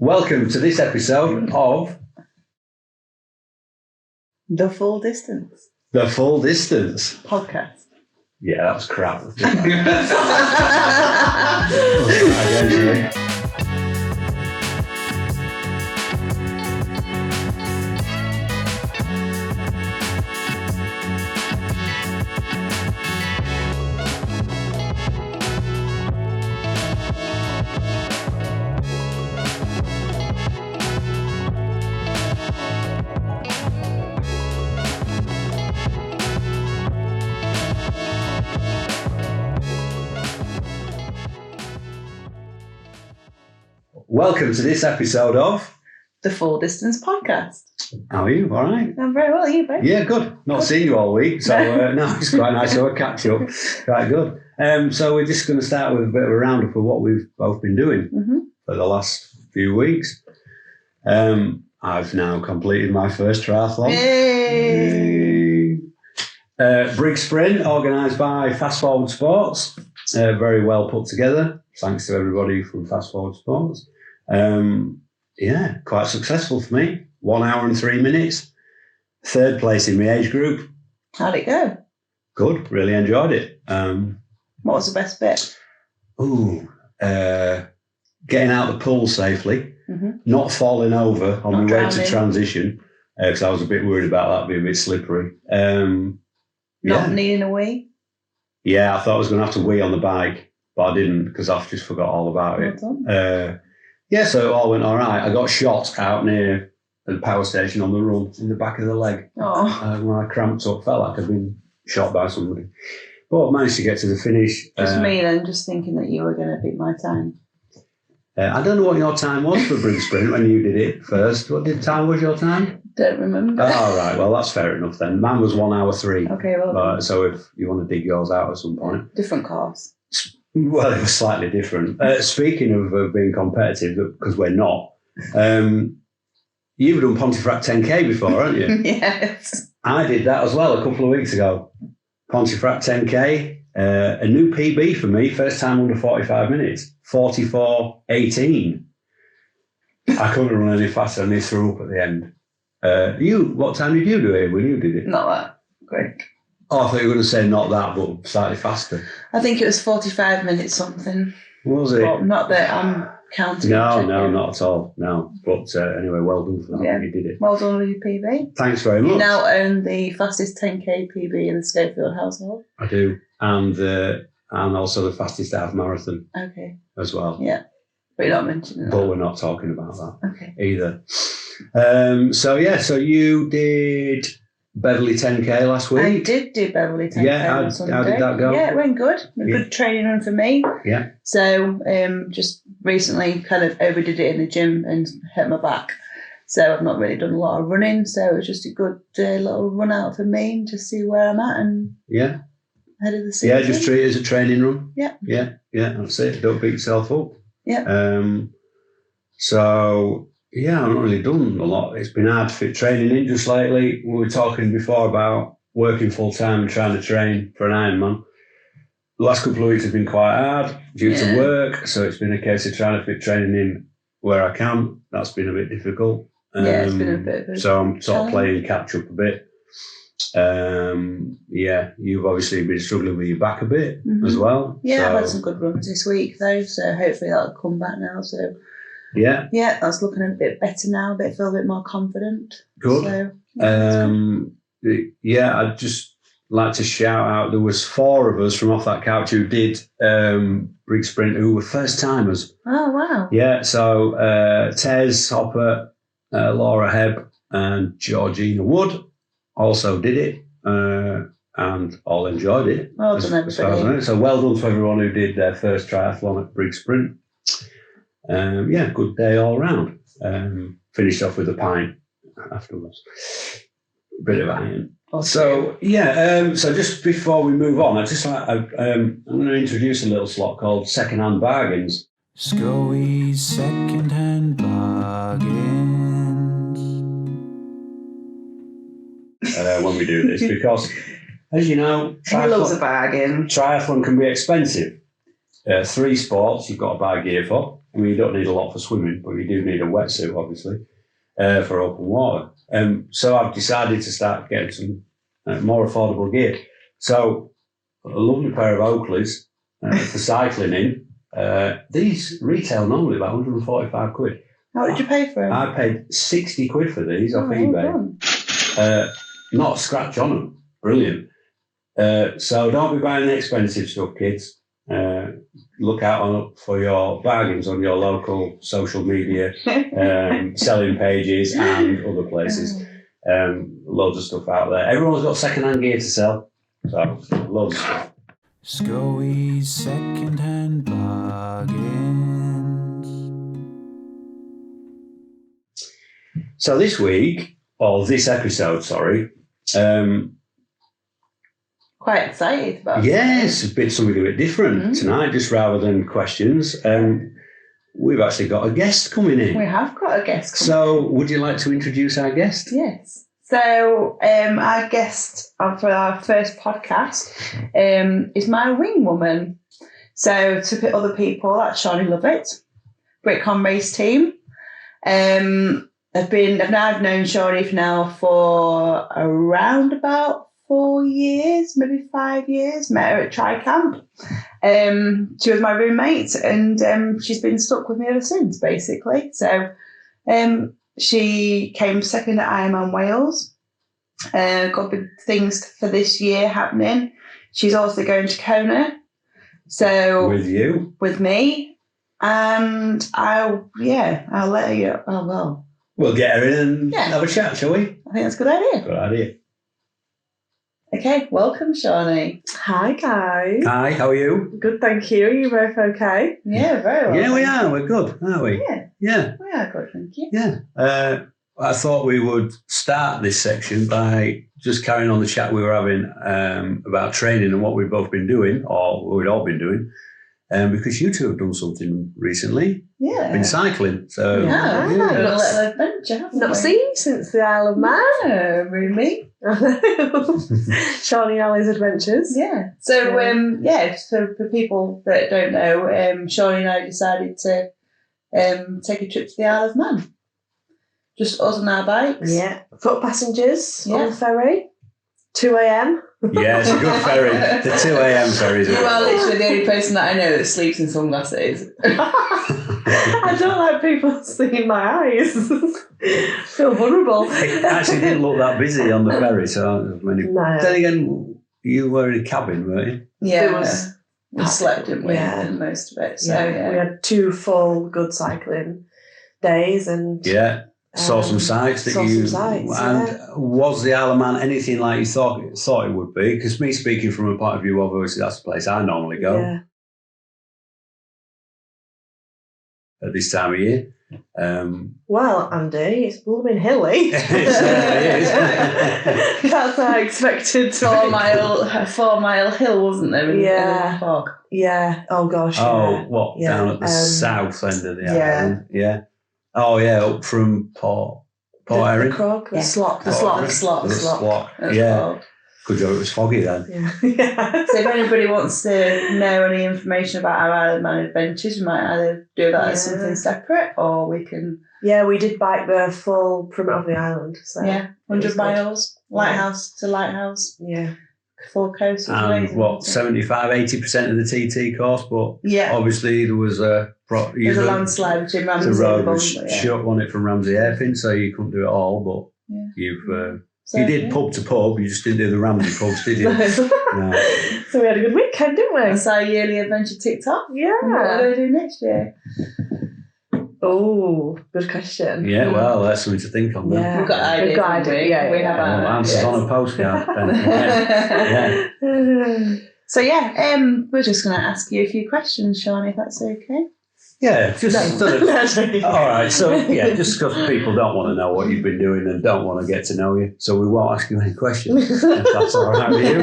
Welcome to this episode of The Full Distance The Full Distance Podcast. Yeah, that was crap. Welcome to this episode of The Full Distance Podcast. How are you? All right? I'm very well, you both? Yeah, good. Not seen you all week, so no, it's quite nice to have a catch up. Quite good. So we're just going to start with a bit of a roundup of what we've both been doing for the last few weeks. I've now completed my first triathlon. Yay! Brig Sprint, organised by Fast Forward Sports. Very well put together. Thanks to everybody from Fast Forward Sports. Yeah, quite successful for me. 1 hour and 3 minutes. Third place in my age group. How'd it go? Good, really enjoyed it. What was the best bit? Getting out the pool safely, not falling over on my way to transition, because I was a bit worried about that being a bit slippery. Not needing a wee? Yeah, I thought I was going to have to wee on the bike, but I didn't because I just forgot all about it. Yeah, so it all went all right. I got shot out near the power station on the run in the back of the leg. When I cramped up, felt like I'd been shot by somebody. But I managed to get to the finish. Just me then, just thinking that you were going to beat my time. I don't know what your time was for Brig Sprint when you did it first. What time was your time? Don't remember. Oh, right. Well, that's fair enough then. Mine was 1 hour 3. Okay, well. So if you want to dig yours out at some point. Different course. Well, it was slightly different. Speaking of being competitive, because we're not, you've done Pontefract 10K before, haven't you? Yes. I did that as well a couple of weeks ago. Pontefract 10K, a new PB for me, first time under 45 minutes, 44:18. I couldn't run any faster and they threw up at the end. What time did you do it when you did it? Not that quick. Oh, I thought you were going to say not that, but slightly faster. I think it was 45 minutes something. Was it? Well, not that I'm counting. No, not at all. No. But anyway, well done for that. Yeah. You did it. Well done with your PB. Thanks very much. You now own the fastest 10K PB in the Schofield household. I do. And also the fastest half marathon. Okay. As well. Yeah. But you're not mentioning that. But we're not talking about that either. So you did Beverley 10K last week. I did do Beverley 10K. Yeah, on Sunday. How did that go? Yeah, it went good. Good training run for me. Yeah. So just recently kind of overdid it in the gym and hurt my back. So I've not really done a lot of running. So it was just a good little run out for me and just see where I'm at and ahead of the season. Yeah, just treat it as a training run. Yeah. Yeah, that's it. Don't beat yourself up. Yeah. So yeah, I've not really done a lot. It's been hard to fit training in just lately. We were talking before about working full time and trying to train for an Ironman. The last couple of weeks have been quite hard due to work, so it's been a case of trying to fit training in where I can. That's been a bit difficult. It's been a bit of a so I'm sort of playing catch up a bit. You've obviously been struggling with your back a bit as well. Yeah, I've had some good runs this week though, so hopefully that'll come back now. So yeah, that's looking a bit better now. Feel a bit more confident. Good. So, I'd just like to shout out. There was 4 of us from off that couch who did Brig Sprint who were first timers. Oh wow! Yeah, so Tez Hopper, Laura Hebb, and Georgina Wood also did it, and all enjoyed it. Well done, everybody. So well done to everyone who did their first triathlon at Brig Sprint. Good day all round. Finished off with a pint afterwards. Bit of iron. Okay. So just before we move on, I'm going to introduce a little slot called Secondhand Bargains. Scoey's Secondhand Bargains. When we do this, because as you know, he loves a bargain. Triathlon can be expensive. 3 sports you've got to buy gear for. I mean, you don't need a lot for swimming, but you do need a wetsuit, obviously, for open water. So I've decided to start getting some more affordable gear. So a lovely pair of Oakleys for cycling in. These retail normally about 145 quid. How did you pay for them? I paid 60 quid for these off well eBay. done. Not a scratch on them. Brilliant. So don't be buying the expensive stuff, kids. Look out for your bargains on your local social media selling pages and other places. Loads of stuff out there. Everyone's got second-hand gear to sell. So, loads of stuff. Scoey's second-hand bargains. So this week, or this episode, sorry, Quite excited about yes, something a bit different tonight, just rather than questions. We've actually got a guest coming in. We have got a guest coming So, would you like to introduce our guest? Yes. So our guest for our first podcast is my wing woman. So to put other people, that's Shawnie Lovatt, Britcon race team. I've known Shawnie now for around about 4 years, maybe 5 years. Met her at Tri Camp. She was my roommate, and she's been stuck with me ever since, basically. So she came second at Ironman Wales. Got big things for this year happening. She's also going to Kona. So With you? with me, and I'll let her. Oh well, We'll get her in and Yeah. have a chat, shall we? I think that's a good idea. Good idea. Okay, welcome, Shawnie. Hi guys. Hi, how are you? Good, thank you. Are you both okay? Yeah, very well. Yeah, we are. We're good, aren't we? Yeah, Yeah, we are good, thank you. yeah. I thought we would start this section by just carrying on the chat we were having about training and what we've both been doing, or what we'd all been doing, because you two have done something recently. Yeah. Been cycling. So, Yeah, Yeah. done a little adventure, haven't Not we? seen you since the Isle of Man. No, really. Shawnie Alley's adventures. Yeah. So, so for people that don't know, Shawnie and I decided to take a trip to the Isle of Man. Just us and our bikes. Yeah. Foot passengers Yeah. on the ferry. 2 a.m. yeah, it's a good ferry. The 2 a.m. ferries. You are literally the only person that I know that sleeps in sunglasses. I don't like people seeing my eyes. Feel vulnerable. It actually didn't look that busy on the ferry, so many. No. Then again, you were in a cabin, weren't you? Yeah. There was- we slept, didn't we? Yeah. In most of it. So, Yeah. We had 2 full good cycling days and Yeah. Saw some sights that saw you. some sights, and yeah. was the Isle of Man anything like you thought it would be? Because me speaking from a point of view, obviously that's the place I normally go Yeah. at this time of year. Well, Andy, it's blooming hilly. It certainly is. That's what I expected. 4 mile hill, wasn't there? In Yeah. the fog. Yeah. Oh gosh. Oh, Yeah. what Yeah, down at the south end of the yeah. island? Yeah. Oh yeah, up from Port The Erin. Krog, the Yeah. slot, The slot, the slot, The the slot. slot. That's Yeah. fog. Good job it was foggy then. Yeah. Yeah. So if anybody wants to know any information about our Isle of Man adventures, we might either do that as Yeah. something separate, or we can, Yeah, we did bike the full perimeter of the island. So 100 good. miles, lighthouse to lighthouse, Yeah. full coast. It was And amazing, what, wasn't it? 75-80% of the TT course, but Yeah, obviously there was a there's a landslide between Ramsey The and road the was Bung, but yeah. shut on it from Ramsey Airpin, so you couldn't do it all. But Yeah. So, you did yeah. pub to pub. You just didn't do the Ramsey pubs, did you? No. So we had a good weekend, didn't we? That's our yearly adventure ticked off. What are Yeah. we doing next year? Oh, good question. Yeah, well, that's something to think on. Then. Yeah. We've got ideas. We've got haven't ideas, we? yeah, We yeah. have our Well, answers ideas. on a postcard. Then. Yeah. So we're just going to ask you a few questions, Shawnie, if that's okay. Yeah, just sort of. No. All right, so yeah, just because people don't want to know what you've been doing and don't want to get to know you, so we won't ask you any questions. If that's all right with you.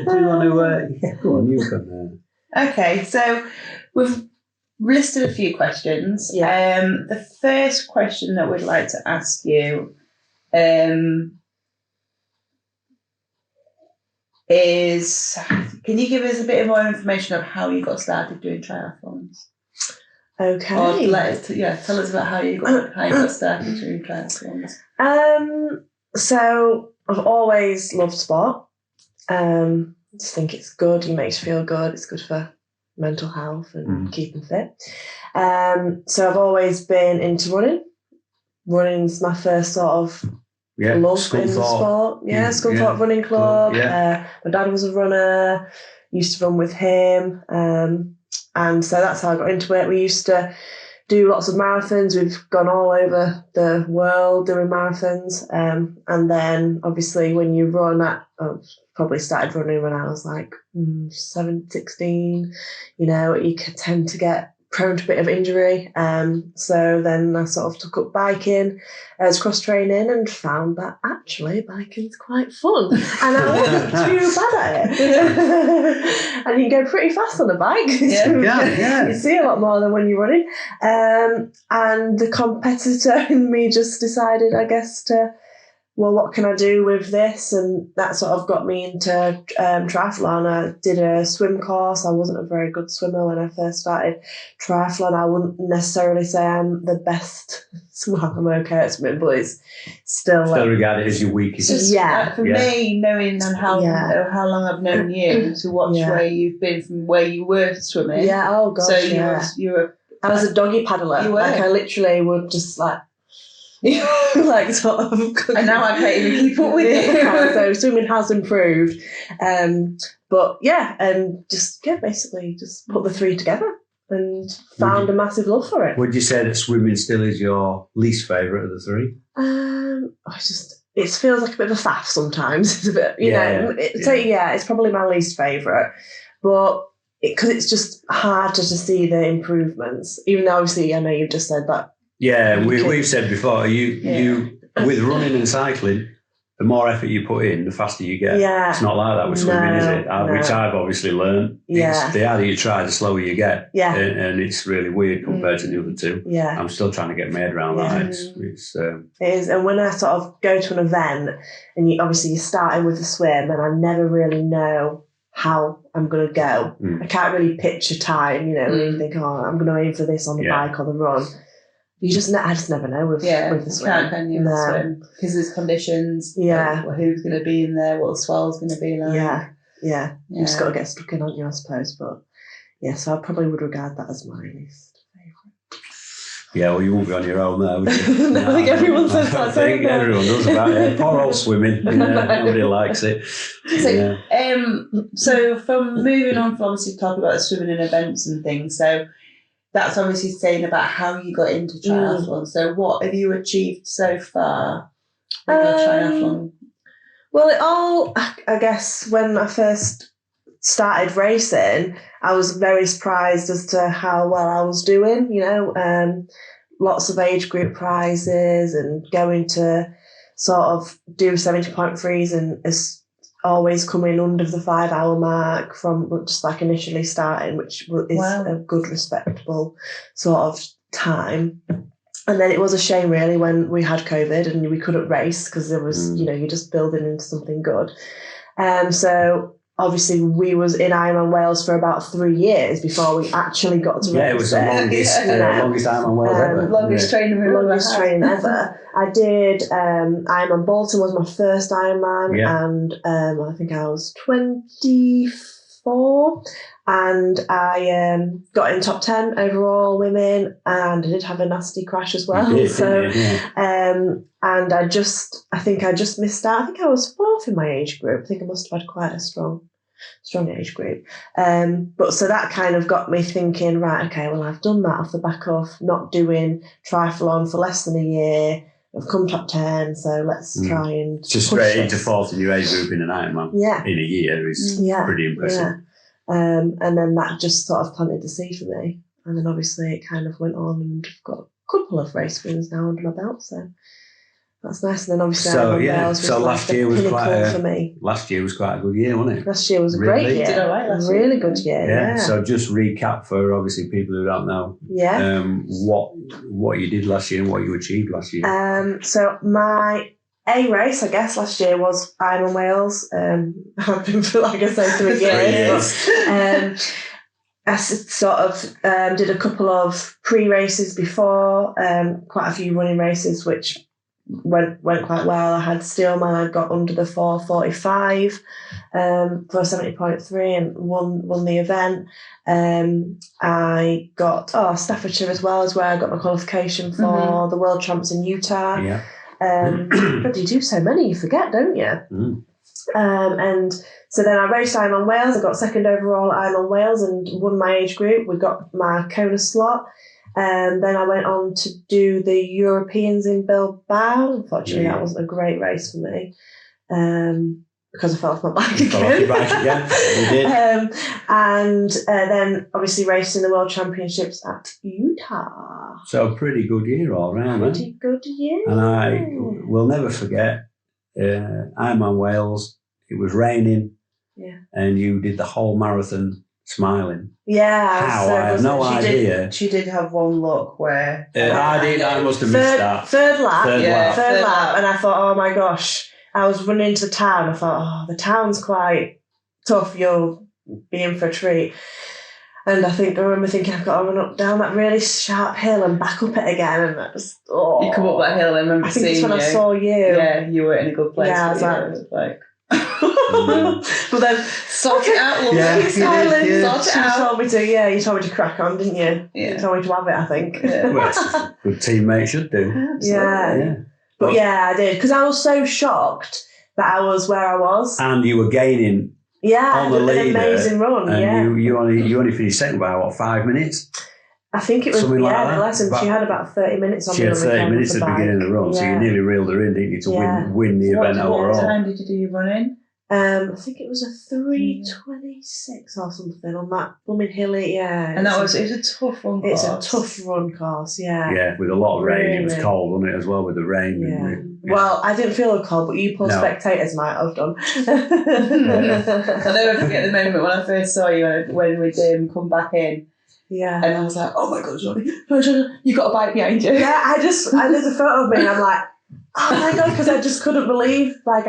Do you want to? Yeah, go on, you can. Okay, so we've listed a few questions. Yeah. The first question that we'd like to ask you is, can you give us a bit more information of how you got started doing triathlons? Okay. Or tell us about how you got started doing triathlons. So I've always loved sport. I just think it's good. It makes you feel good. It's good for mental health and keeping fit. So I've always been into running. Running's my first sort of love in the sport. Yeah, Scunthorpe Running Club. Yeah. My dad was a runner. Used to run with him. And so that's how I got into it. We used to do lots of marathons. We've gone all over the world doing marathons. And then obviously when you run probably started running when I was like 16, you could tend to get prone to a bit of injury. So then I sort of took up biking as cross training and found that actually biking's quite fun. And I wasn't too bad at it. And you can go pretty fast on a bike. Yeah. You see a lot more than when you're running. And the competitor in me just decided, I guess, what can I do with this? And that sort of got me into triathlon. I did a swim course. I wasn't a very good swimmer when I first started triathlon. I wouldn't necessarily say I'm the best swimmer. I'm okay at swimming, but it's still regarded as your weakest. For me, knowing and how long I've known you, to watch where you've been from where you were swimming. Yeah, oh gosh, so I was a doggy paddler. Like I literally would just like sort of. And now I can't even keep up with it. So swimming has improved, but and basically just put the three together and found a massive love for it. Would you say that swimming still is your least favourite of the three? It feels like a bit of a faff sometimes. It's a bit, it's probably my least favourite, but because it's just harder to see the improvements. Even though obviously I know you've just said that. Yeah, we've said before, you with running and cycling, the more effort you put in, the faster you get. Yeah. It's not like that with swimming, is it? No. Which I've obviously learned. Yeah. The harder you try, the slower you get. Yeah. And it's really weird compared to the other two. Yeah. I'm still trying to get my head around that. It is. And when I sort of go to an event and you're starting with the swim and I never really know how I'm going to go. I can't really picture time, when you think, I'm going to aim for this on the bike or the run. I just never know with the swim. Can you swim? Because there's conditions. Who's going to be in there? What the swell's going to be like? Yeah. You just got to get stuck in, aren't you, I suppose? But so I probably would regard that as my least favourite. Yeah, well, you won't be on your own there, would you? No, I think everyone says that. I think everyone does about it. Poor old swimming. Nobody likes it. So from moving on from obviously talking about swimming in events and things, so that's obviously saying about how you got into triathlon. So what have you achieved so far with your triathlon? Well, I guess when I first started racing, I was very surprised as to how well I was doing, lots of age group prizes and going to sort of do 70.3s and always coming under the 5 hour mark from just like initially starting, which is a good, respectable sort of time. And then it was a shame really when we had COVID and we couldn't race because there was, you're just building into something good. So obviously we was in Ironman Wales for about 3 years before we actually got to race. Yeah, it was the longest Ironman Wales ever. Longest training ever. I did Ironman Bolton was my first Ironman, and I think I was 24, and I got in top 10 overall women, and I did have a nasty crash as well. And I think I just missed out. I think I was fourth in my age group. I think I must have had quite a strong age group. But so that kind of got me thinking, right, okay, well, I've done that off the back of not doing triathlon for less than a year. I've come top 10, so let's try and just straight into fourth in your age group in an Ironman in a year is pretty impressive. And then that just sort of planted the seed for me. And then obviously it kind of went on and I've got a couple of race wins now under my belt, so that's nice. And then obviously last year was for me. Last year was quite a good year, wasn't it? Last year was a great year. Did all right last year. Really good year. Yeah. So just recap for obviously people who don't know. What you did last year and what you achieved last year. So my A race, I guess, last year was Ironman Wales. I've been for, like I say, 3 years. I sort of did a couple of pre-races before, quite a few running races, which went quite well. I had Steelman, I got under the 4:45 for 70.3 and won the event. I got Staffordshire as well, is where I got my qualification for the World Champs in Utah. Yeah. But you do so many, you forget, don't you? And so then I raced Ironman Wales. I got second overall at Ironman Wales and won my age group. We got my Kona slot. And then I went on to do the Europeans in Bilbao. Unfortunately, that wasn't a great race for me because I fell off my bike again. You did. And then obviously raced in the World Championships at Utah. So pretty good year all round, Pretty good year. And I will never forget Ironman Wales. It was raining, and you did the whole marathon smiling. Yeah. How? I have no idea. She did have one look where... I must have missed that. Third lap. Third lap. And I thought, oh my gosh. I was running into the town. I thought, the town's quite tough. You'll be in for a treat. And I remember thinking, I've got to run up down that really sharp hill and back up it again. And that was, You come up that hill, I remember seeing you. I think it's when I saw you. Yeah, you were in a good place. Yeah, I was like... But then sort it out, love. Yeah, Silence, sort it out. You told me to crack on, didn't you? Yeah. You told me to have it, I think. Yeah. Well, it's just a good teammate should do. Yeah. But I did, because I was so shocked that I was where I was. And you were gaining on the leader. An amazing run, and you only finished second by 5 minutes? I think it was, something like that. Less, and she had about 30 minutes on me. She had 30 minutes at the beginning of the run, so you nearly reeled her in, didn't you, to win the event overall. What time did you do your running? I think it was a 3:26 or something on that blooming hilly, And it was a tough run course. It's a tough run course, Yeah, with a lot of rain. It was cold, wasn't it, as well, with the rain. Yeah. Well, I didn't feel the cold, but you poor spectators might have done. I'll never forget the moment when I first saw you when we'd come back in. Yeah. And I was like, oh my God, Shawnie, you got a bike behind you. Yeah, there's a photo of me and I'm like, oh my God, because I just couldn't believe, I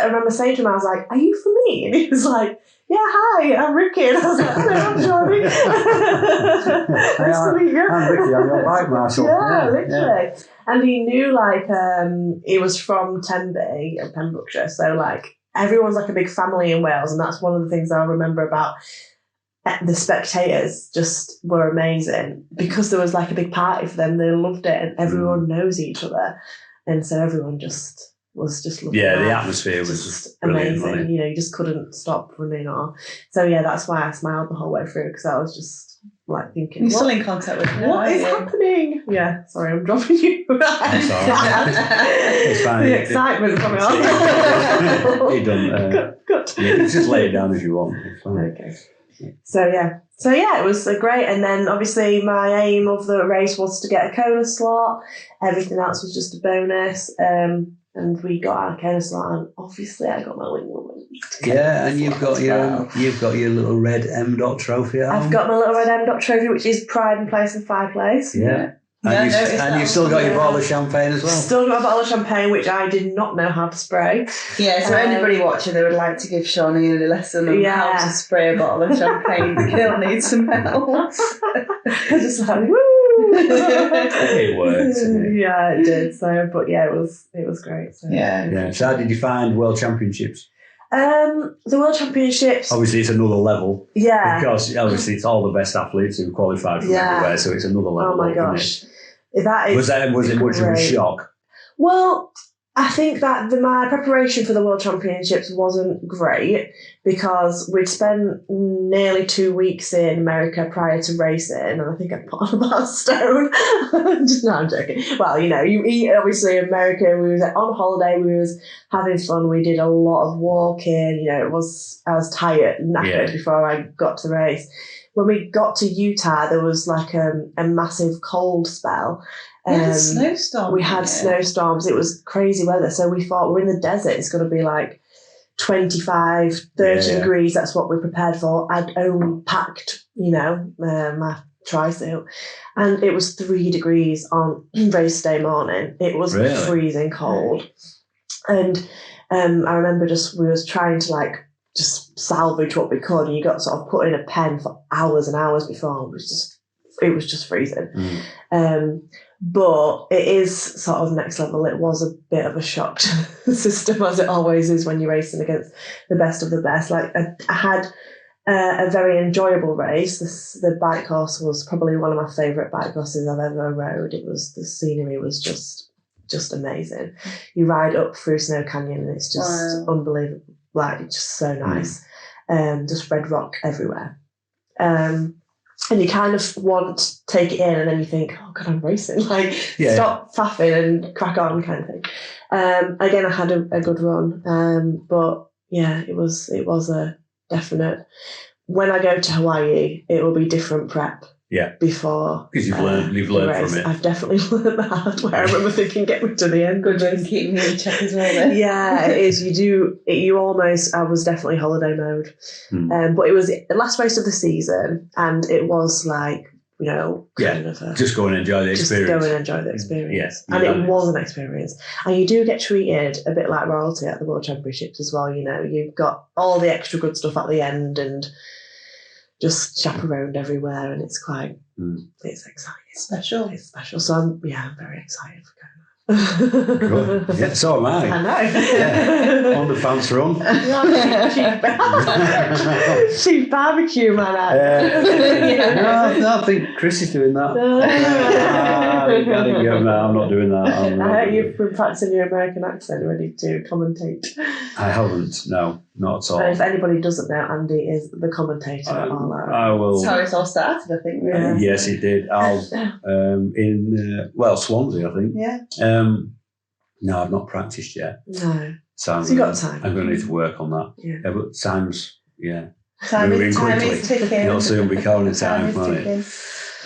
remember saying to him, I was like, are you for me? And he was like, yeah, hi, I'm Ricky. And I was like, hello, I'm Shawnie. Nice to meet you. I'm Ricky, I'm your bike marshal. Yeah, literally. Yeah. And he knew, he was from Tenby, Pembrokeshire, so, everyone's a big family in Wales, and that's one of the things I remember about the spectators just were amazing because there was a big party for them. They loved it, and everyone knows each other, and so everyone was looking. Yeah, the atmosphere was just amazing. You just couldn't stop running. That's why I smiled the whole way through, because I was just thinking, you're still in contact with me. What is happening? Yeah, sorry, I'm dropping you. That's all right. It's fine. The excitement coming on. You done. Good. You can just lay it down if you want. It's fine. Okay. So it was great. And then obviously my aim of the race was to get a Kona slot. Everything else was just a bonus. And we got our Kona slot, and obviously I got my wing woman. Yeah, and you've got your little red M. trophy at home. I've got my little red M. trophy, which is pride and place and fireplace. Yeah. And you've still got your bottle of champagne as well. Still got a bottle of champagne, which I did not know how to spray. Yeah, so anybody watching, they would like to give Shawnie a lesson on how to spray a bottle of champagne. The girl needs some help. I just woo! It works. Yeah, it did. So, but yeah, it was great. So. Yeah. So how did you find World Championships? The World Championships. Obviously, it's another level. Yeah. Because obviously, it's all the best athletes who qualified from everywhere, so it's another level. Oh my gosh. That is was it much of a shock? Well, I think that my preparation for the World Championships wasn't great because we'd spent nearly 2 weeks in America prior to racing, and I think I put on about a stone. No, I'm joking. Well, you eat, obviously, in America, we was on holiday, we was having fun, we did a lot of walking, I was tired, knackered before I got to the race. When we got to Utah, there was a massive cold spell. We had snowstorms. We had snowstorms. It was crazy weather. So we thought, we're in the desert. It's going to be 25, 30 degrees. That's what we're prepared for. I'd only packed, my tri-suit. And it was 3 degrees on race day morning. It was freezing cold. And I remember we was trying to just salvage what we could, and you got sort of put in a pen for hours and hours before. It was just freezing. But it is sort of next level. It was a bit of a shock to the system, as it always is when you're racing against the best of the best. Like I had a very enjoyable race. The bike course was probably one of my favourite bike courses I've ever rode. The scenery was just amazing. You ride up through Snow Canyon and it's just unbelievable. Like, it's just so nice. Just red rock everywhere. And you kind of want to take it in, and then you think, oh God, I'm racing. Like, stop faffing and crack on kind of thing. Again, I had a good run. But yeah, it was a definite. When I go to Hawaii, it will be different prep. Yeah. Before. Because you've learned from it. I've definitely learned the hard way. I remember thinking, get me to the end. Good and keep me in check as well then. Yeah, it is. I was definitely holiday mode. But it was the last race of the season, and it was like, just go and enjoy the experience. Just go and enjoy the experience. Yes. And it was an experience. And you do get treated a bit like royalty at the World Championships as well. You've got all the extra good stuff at the end, and just chaperoned everywhere, and it's quite, it's exciting. It's special. So I'm very excited for going. Good. Yeah, so am I. I know. Yeah. On the fancy run. Cheap barbecue, man. No, I think Chris is doing that. I'm not doing that. I heard you've been practicing your American accent ready to commentate. I haven't, no, not at all. And if anybody doesn't know, Andy is the commentator at All Out. I will. That's how it all started, I think. Yeah. Yes, it did. I'll in Swansea, I think. Yeah. No, I've not practiced yet. No. So you got time. I'm going to need to work on that. Yeah. But time's Time moving is quickly. ticking. You'll soon be corner time, Time won't is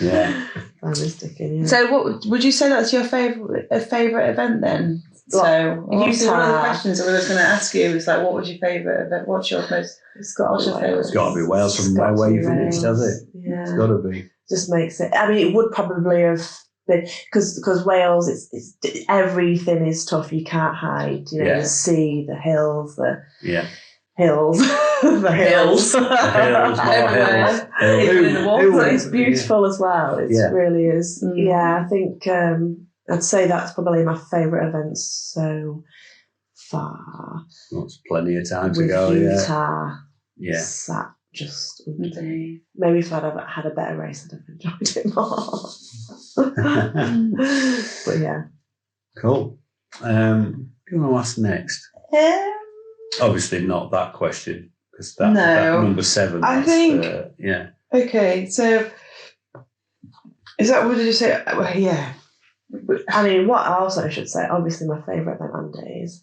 it? ticking. Yeah. Time is ticking, yeah. So, what would you say that's your favourite event then? So, one of the questions I was going to ask you was like, what was your favourite event? What's your favourite? It's got to be Wales from where you finished, does it? Yeah. It's got to be. Just makes it. I mean, it would probably have been because Wales, it's everything is tough. You can't hide. The sea, the hills, the hills, the hills. It's beautiful as well. It really is. Yeah, I think I'd say that's probably my favourite event so far. That's plenty of time to with go. Utah, yeah. Just maybe if I'd have had a better race, I'd have enjoyed it more. But yeah, cool. Who do you want to ask next? Obviously not that question because that number 7. I think. Yeah. Okay, so is that what did you say? Well, yeah. I mean, what I also should say, obviously my favourite event on day is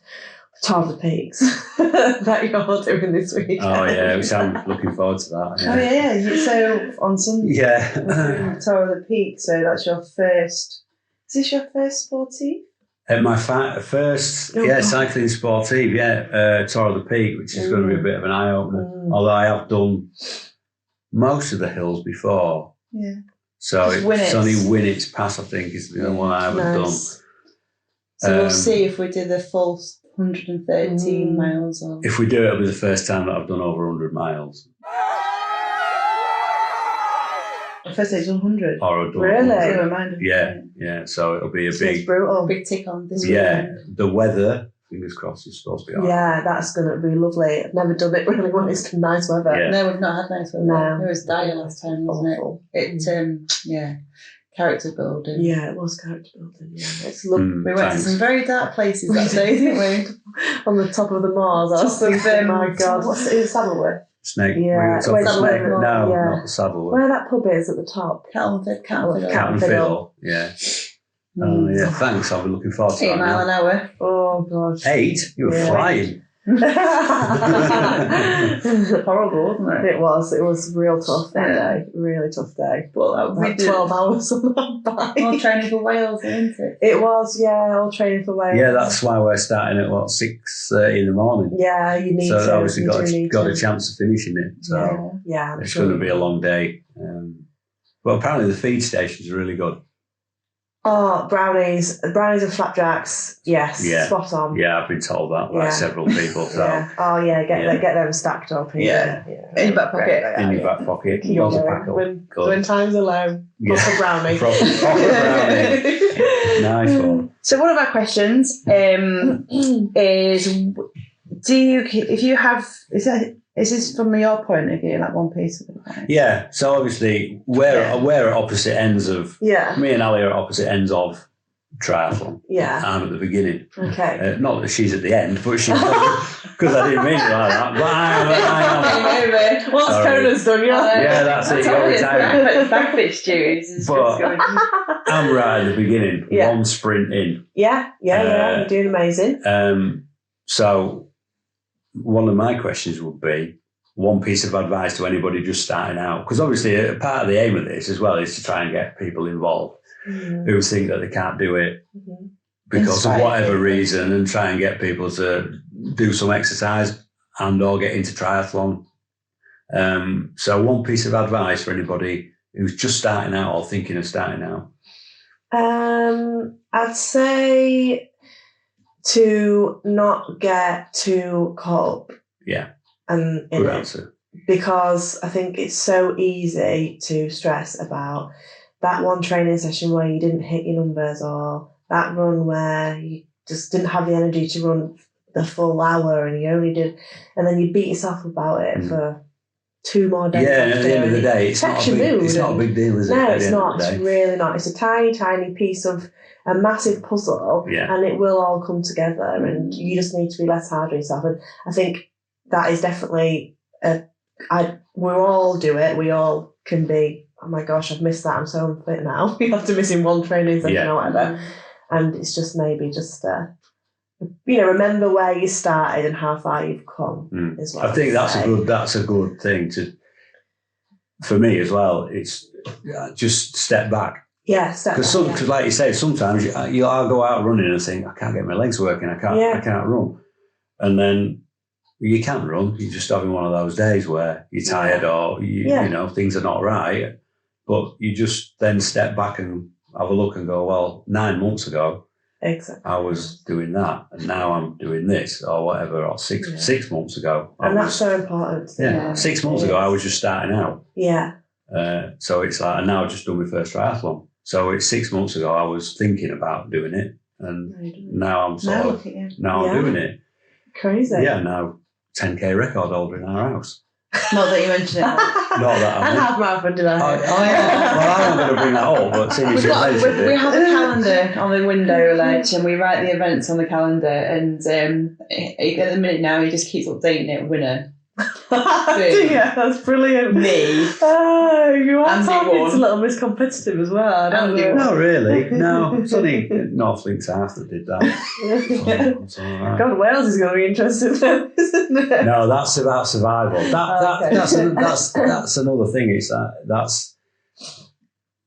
Tour of the Peaks that you're doing this week. Oh yeah, which I'm looking forward to that. Yeah. Oh yeah, so on Sunday, Tour of the Peaks. So that's your first. Is this your first sportive? My first, cycling sportive, Tour of the Peak, which is going to be a bit of an eye opener. Although I have done most of the hills before. Yeah. So it's only Winnett's Pass, I think, is the one I haven't done. So we'll see if we do the full 113 miles. Or... If we do, it'll be the first time that I've done over 100 miles. The first stage 100. Or I've done really? Yeah. So it'll be a big, brutal, big tick on this. Yeah, the weather. Fingers crossed, is supposed to be. Yeah, that's going to be lovely. I've never done it really when it's nice weather. Yeah. No, we've not had nice weather. No. It was dire last time, wasn't awful. it? Character building. Yeah, it was character building. Yeah, it's lovely. We went to some very dark places that day, didn't we? On the top of the Mars. I was thinking, my God, what's it? Saddleworth? Snake. Yeah, Snake. No, not Saddleworth. Where that pub is at the top. Cat and Fiddle. Yeah. Oh yeah, thanks. I'll be looking forward to 8 that. 8 miles an hour. Oh gosh. 8? You were flying. Horrible, wasn't it? It was real tough that day. Really tough day. But we did 12 hours on that bike. All training for Wales, isn't it? It was, all training for Wales. Yeah, that's why we're starting at 6:30 in the morning. Yeah, you need to. So obviously got a chance of finishing it. So yeah, it's going to be a long day. But apparently the feed stations are really good. Oh, brownies and flapjacks. Yes, Yeah. spot on. Yeah, I've been told that by several people. So Yeah. Oh yeah, get them stacked up. Yeah. In your back pocket. in your back pocket, Keep yours a going. pack up. When times are low, proper brownie. Proper brownie. Nice one. So one of our questions is, is this from your point of view, like one piece of advice? Yeah. So obviously, we're at opposite ends of. Yeah. Me and Ali are at opposite ends of triathlon. Yeah. I'm at the beginning. Okay. Not that she's at the end, but she because I didn't mean it like that. But I am. Once Cona's done, Yeah, that's it. You're retired. Backfit's duties. But I'm right at the beginning. Yeah. One sprint in. Yeah. You're doing amazing. So one of my questions would be one piece of advice to anybody just starting out, because obviously a part of the aim of this as well is to try and get people involved who think that they can't do it because of whatever reason, and try and get people to do some exercise and or get into triathlon. So one piece of advice for anybody who's just starting out or thinking of starting out. I'd say to not get too caught up. Yeah. And Good answer. Because I think it's so easy to stress about that one training session where you didn't hit your numbers, or that run where you just didn't have the energy to run the full hour and you only did, and then you beat yourself about it for 2 more days. Yeah, and at the end of the day, it's not a big deal, is it? No, it's not. It's really not. It's a tiny, tiny piece of a massive puzzle, and it will all come together, and you just need to be less hard on yourself. And I think that is definitely we all do it. We all can be, oh my gosh, I've missed that. I'm so unfit now. After missing one training session or whatever. And it's just maybe just, remember where you started and how far you've come. Is what I think that's a good thing for me as well. It's just step back. Yeah, step back. Because like you say, sometimes I'll go out running and think, I can't get my legs working. I can't run. And then you can't run. You're just having one of those days where you're tired or you know things are not right. But you just then step back and have a look and go, well, 9 months ago, I was doing that, and now I'm doing this or whatever. Or 6 months ago, and that's so important. 6 months ago, I was just starting out. Yeah. So it's like, and now I've just done my first triathlon. So it's 6 months ago, I was thinking about doing it, and now I'm I'm doing it. Crazy. Yeah, now 10K record holder in our house. Not that you mentioned it. Not that I and half marathon did I? Well, I'm going to bring that up, but seeing as you mentioned it. We have a calendar on the window ledge, and we write the events on the calendar, and at the minute now he just keeps updating it. Winner. Yeah, that's brilliant. Me. Oh, you are Andy talking won. a little miscompetitive as well. I don't know. No, really. No, it's only North Links Half that did that. So, right. God, Wales is going to be interested then, isn't it? No, that's about survival. That's another thing. It's that's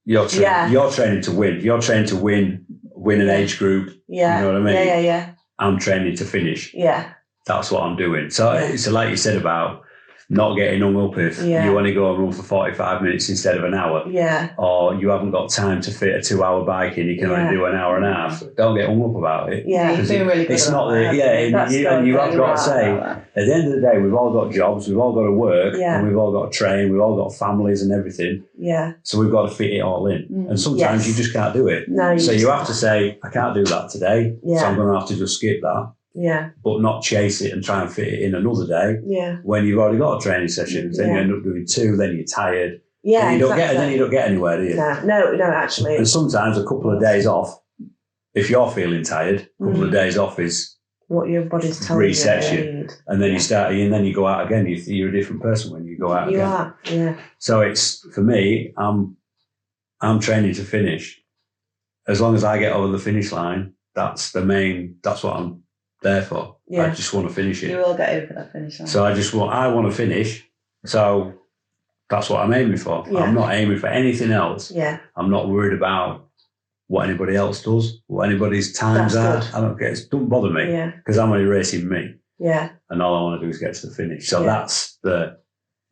you're training to win. You're trained to win an age group. Yeah. You know what I mean? Yeah. I'm training to finish. Yeah. That's what I'm doing. So it's like you said about not getting hung up if you only go and run for 45 minutes instead of an hour. Yeah. Or you haven't got time to fit a 2-hour bike in, you can only do an hour and a half. Don't get hung up about it. Yeah, you're doing really good. It's not the, and you have got to say, at the end of the day, we've all got jobs, we've all got to work, and we've all got to train, we've all got families and everything. Yeah. So we've got to fit it all in. And sometimes you just can't do it. No, so you have to say, I can't do that today, so I'm going to have to just skip that. Yeah. But not chase it and try and fit it in another day. Yeah. When you've already got a training session, then you end up doing 2, then you're tired. Yeah. And then you don't get anywhere, do you? No, actually. And sometimes a couple of days off, if you're feeling tired, a couple of days off is what your body's telling resets you. And then you start, and then you go out again. You're a different person when you go out again. You are, yeah. So it's, for me, I'm training to finish. As long as I get over the finish line, that's what I'm there for. I just want to finish it. You will get over that finish line. So I want to finish. So that's what I'm aiming for. I'm not aiming for anything else. Yeah. I'm not worried about what anybody else does, what anybody's times are. I don't care. It doesn't bother me because I'm only racing me. Yeah. And all I want to do is get to the finish. So that's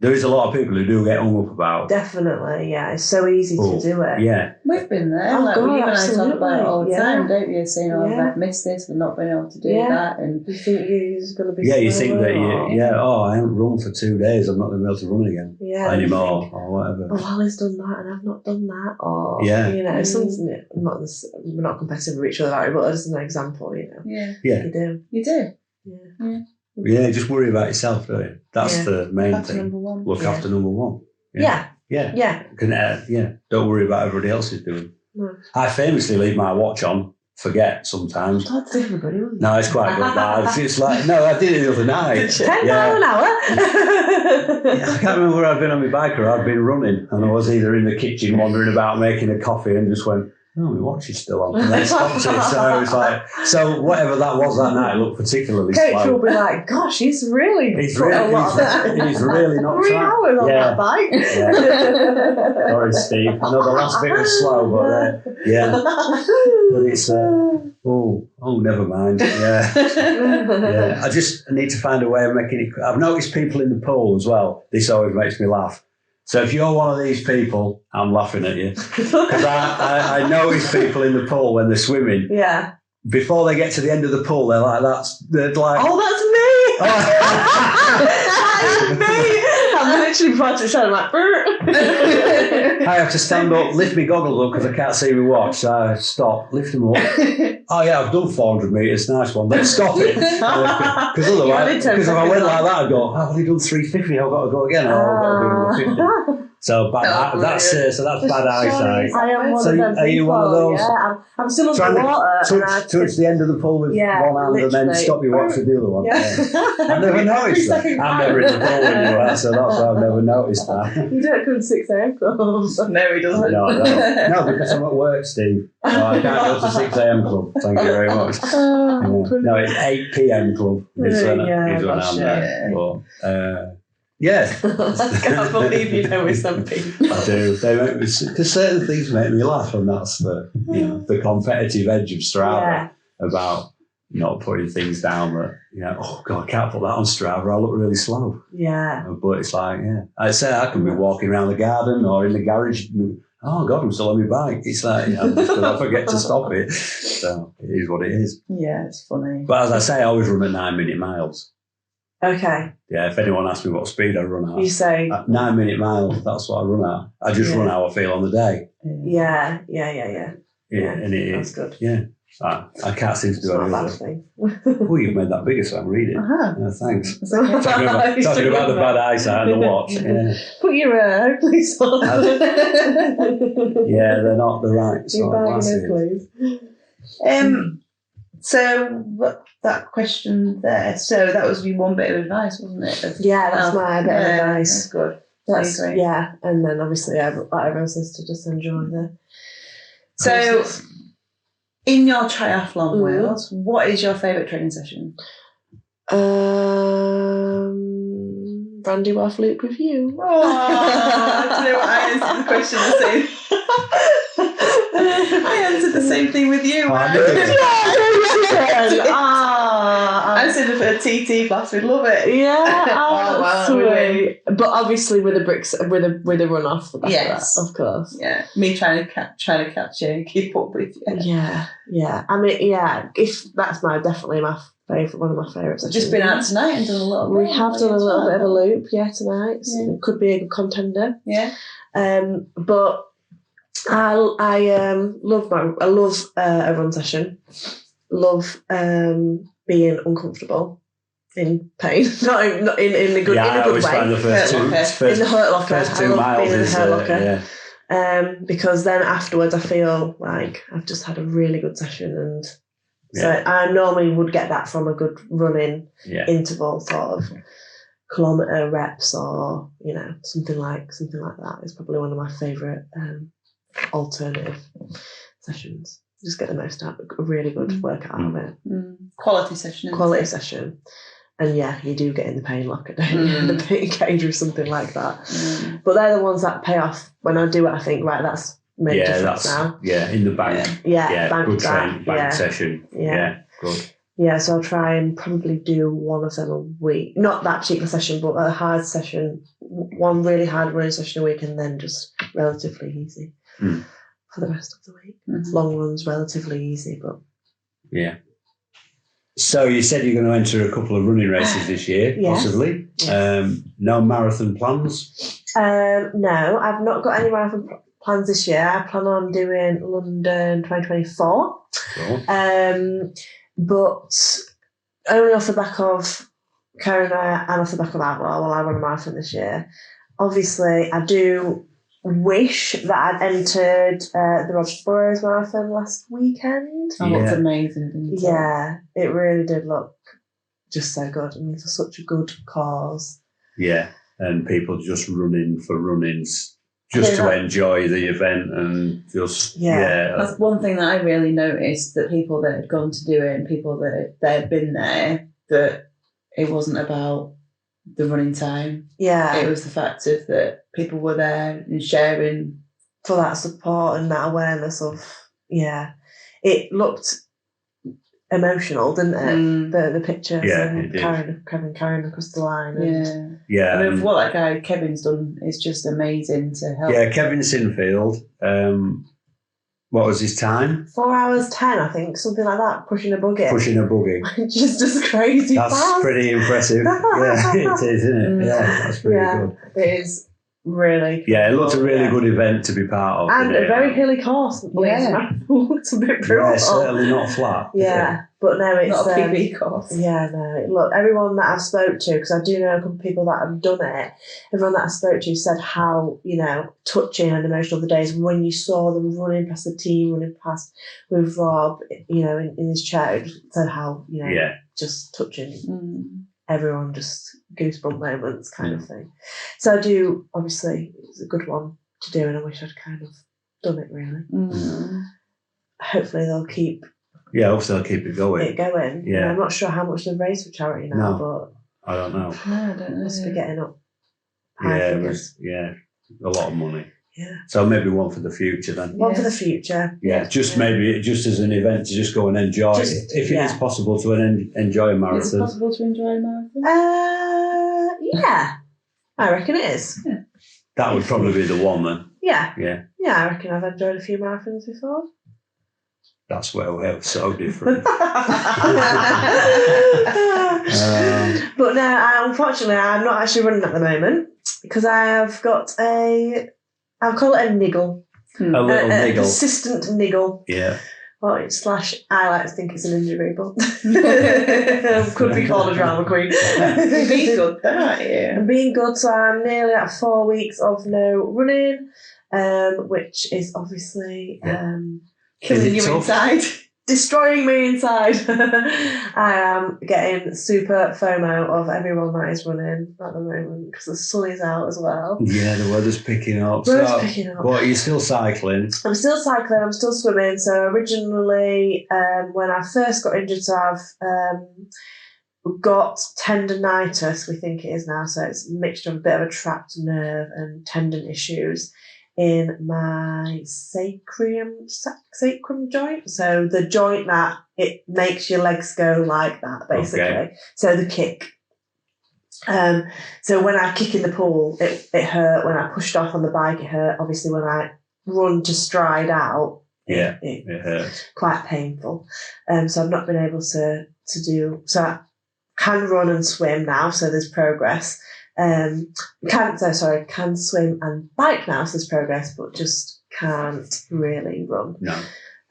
there is a lot of people who do get hung up about. Definitely, yeah. It's so easy to do it. Yeah. We've been there. Oh, like, God, you and I talk absolutely. about it all the Yeah. time, don't you? Saying, oh, Yeah. I've missed this, I've not been able to do Yeah. that. And You think you're going to be Yeah, you think slower that, or- I haven't run for 2 days, I'm not going to be able to run again anymore, you think, or whatever. oh, Ali's done that and I've not done that. Or, Yeah. you know, something, we're not competitive with each other, are we? But as an example, you know. yeah, Yeah. You do. you do. Yeah. Yeah, just worry about yourself, don't you? That's Yeah. the main That's thing. number one. Look Yeah. after number one. Yeah. Yeah. Yeah. Don't worry about everybody else is doing. No. I famously leave my watch on, forget sometimes. That's everybody, wasn't it? No, it's quite good. It's like, no, I did it the other night. 10 mile an hour. Yeah, I can't remember where I'd been on my bike or I'd been running, and I was either in the kitchen wandering about making a coffee and just went, oh, my watch is still on. And then stopped it. So it's like, so whatever that was that night looked particularly Coach slow. will be like, gosh, he's really He's put a lot of he's really not 3 trying. hours on Yeah. that bike. Yeah. Sorry, Steve. I know the last bit was slow, but yeah. But it's, never mind. Yeah. Yeah. I just need to find a way of making it. I've noticed people in the pool as well. This always makes me laugh. So if you're one of these people, I'm laughing at you. Because I notice people in the pool when they're swimming. Yeah. Before they get to the end of the pool, they're like, they're like, Oh, that's me! That's me! I'm literally practicing, I'm like, I have to stand up, lift my goggles up because I can't see my watch. So I stop, lift them up. Oh yeah, I've done 400 metres, nice one. Then stop it. Because otherwise, because if I went like that, I'd go, oh, I've only done 350, I've got to go again. Oh, I've got to do another 50. So that's bad eyesight. I am one So of them are you one of people, those? Yeah, I'm still Trying underwater. to touch the end of the pool with one hand and then stop your watch with the other one. Yeah. I've never noticed that. I'm never in the pool anywhere, so that's why I've never noticed that. You don't come to 6 a.m. clubs. No, he doesn't. No, because I'm at work, Steve. So I can't go to 6 a.m. club. Thank you very much. Yeah. No, it's 8 p.m. club. Is when I'm there. But, yeah. I can't believe you know with some people. I do. They make me, because certain things make me laugh, and that's the competitive edge of Strava about not putting things down that, oh God, I can't put that on Strava, I look really slow. Yeah. But it's like, I'd say I can be walking around the garden or in the garage. Oh God, I'm still on my bike. It's like, I'm just going to forget to stop it. So it is what it is. Yeah, it's funny. But as I say, I always run at 9-minute miles. Okay. Yeah, if anyone asks me what speed I run at, You say. at 9-minute miles, that's what I run at. I just run how I feel on the day. Yeah. And it That's is. good. Yeah. I can't seem to It's do not a any bad of it. thing. Oh, you've made that bigger, so I'm reading. Thanks. It's okay. Talking about the bad eyesight and the watch. Yeah, Put your Oakleys on. yeah, they're not the right Your sort of bag glasses. and Oakleys. So that question there. So that was your one bit of advice, wasn't it? Yeah, that's my bit of advice. That's good. That's, I agree. yeah, and then obviously everyone says to just enjoy the So, process. in your triathlon Mhm. world, what is your favourite training session? Brandy Waff Loop with you. Oh, do you know what? I answered the question the same. I answered the same thing with you. I knew it. I said if a TT class, we'd love it. Yeah, Oh, wow, sweet. But obviously with a bricks, with a run off. Yes. Of course. Yeah, me trying to catch you and keep up with you. Yeah. I mean, yeah. If that's definitely my favourite, one of my favourites. Just been out tonight and done a little bit. We have done a little bit of a loop, tonight. So Yeah. it could be a good contender. Yeah. But I love a run session. Love being uncomfortable, in pain, not in a good I always find way. the first In the hurt locker, first 2 I love miles being in the is hurt locker. yeah. Because then afterwards I feel like I've just had a really good session, and so I normally would get that from a good running interval, sort of kilometre reps, or something like that is probably one of my favourite alternative sessions. Just get the most out, a really good workout out of it. Quality session. Quality session. And you do get in the pain locker, don't you? The pain cage or something like that. But they're the ones that pay off when I do it. I think, right, that's made a difference now. Yeah, in the bank. Yeah, good bank session. Yeah, good. Yeah, so I'll try and probably do one of them a week. Not that particular session, but a hard session one really hard running session a week and then just relatively easy for the rest of the week. Long runs relatively easy, but yeah. So you said you're going to enter a couple of running races this year, Yes. possibly. Yes. No marathon plans? No, I've not got any marathon plans this year. I plan on doing London 2024. Cool. But only off the back of Corona and off the back of Outlaw while I run a marathon this year. Obviously, I do wish that I'd entered the Roger Burrows Marathon last weekend. Oh, Yeah. it's amazing, didn't it? Yeah, it really did look just so good and for such a good cause. Yeah, and people just running for runnings, just Yeah. to enjoy the event and just, Yeah. That's one thing that I really noticed, that people that had gone to do it and people that had been there, that it wasn't about the running time. Yeah, It was the fact of that people were there and sharing. for that support and that awareness of, it looked emotional, didn't it? The pictures Yeah, and it did. Kevin carrying across the line. And, Yeah. yeah. I mean, what that guy Kevin's done is just amazing to help. Yeah, Kevin Sinfield. What was his time? 4 hours 10, I think, something like that, pushing a buggy. Pushing a buggy. Just as crazy That's fast. pretty impressive. Yeah, it is, isn't it? Yeah, that's pretty good. It is really. Yeah, it looked a really Yeah. good event to be part of. And didn't a it? very hilly course. Yeah. It's a bit brutal. Yeah, certainly not flat. is Yeah, but no, it's Not a PB course. yeah, no. Look, everyone that I've spoke to, because I do know a couple of people that have done it, everyone that I spoke to said how, touching and emotional the days when you saw them running past the team, running past with Rob, in his chair, it said how, Yeah. just touching. Mm. Everyone, just goosebump moments kind of thing. So I do, obviously, it's a good one to do, and I wish I'd kind of done it really. Mm. Hopefully they'll keep Yeah, obviously I'll keep it going. it going. Yeah. I'm not sure how much they've raised for charity now, No. I don't know. No, I don't know. must be getting up high Yeah, figures. a lot of money. Yeah. So maybe one for the future then. One for Yeah. the future. Yeah, maybe just as an event to just go and enjoy. Just- if it is yeah. possible to enjoy a Is it marathon. possible to enjoy a marathon? Yeah. I reckon it is. That would probably be the one then. Yeah. Yeah, Yeah, I reckon I've enjoyed a few marathons before. that's where we're so different. But no, unfortunately, I'm not actually running at the moment because I have got I'll call it a niggle. A little a niggle. persistent niggle. Yeah. Or I like to think it's an injury, but could be called a drama queen. Be good, that, yeah. I'm being good, so I'm nearly at 4 weeks of no running, which is obviously Killing you tough? inside. destroying me inside. I am getting super FOMO of everyone that is running at the moment because the sun is out as well. Yeah, the weather's picking up. Weather's picking up. But you're still cycling. I'm still cycling, I'm still swimming. So originally, when I first got injured, so I've got tendonitis, we think it is now. So it's a mixture of a bit of a trapped nerve and tendon issues in my sacrum joint. So the joint that it makes your legs go like that, basically. Okay. So the kick. So when I kick in the pool, it hurt. When I pushed off on the bike, it hurt. Obviously, when I run to stride out, Yeah, it it hurts. quite painful. So I've not been able to do. So I can run and swim now. So there's progress. Can swim and bike now. So there's progress, but just can't really run. No.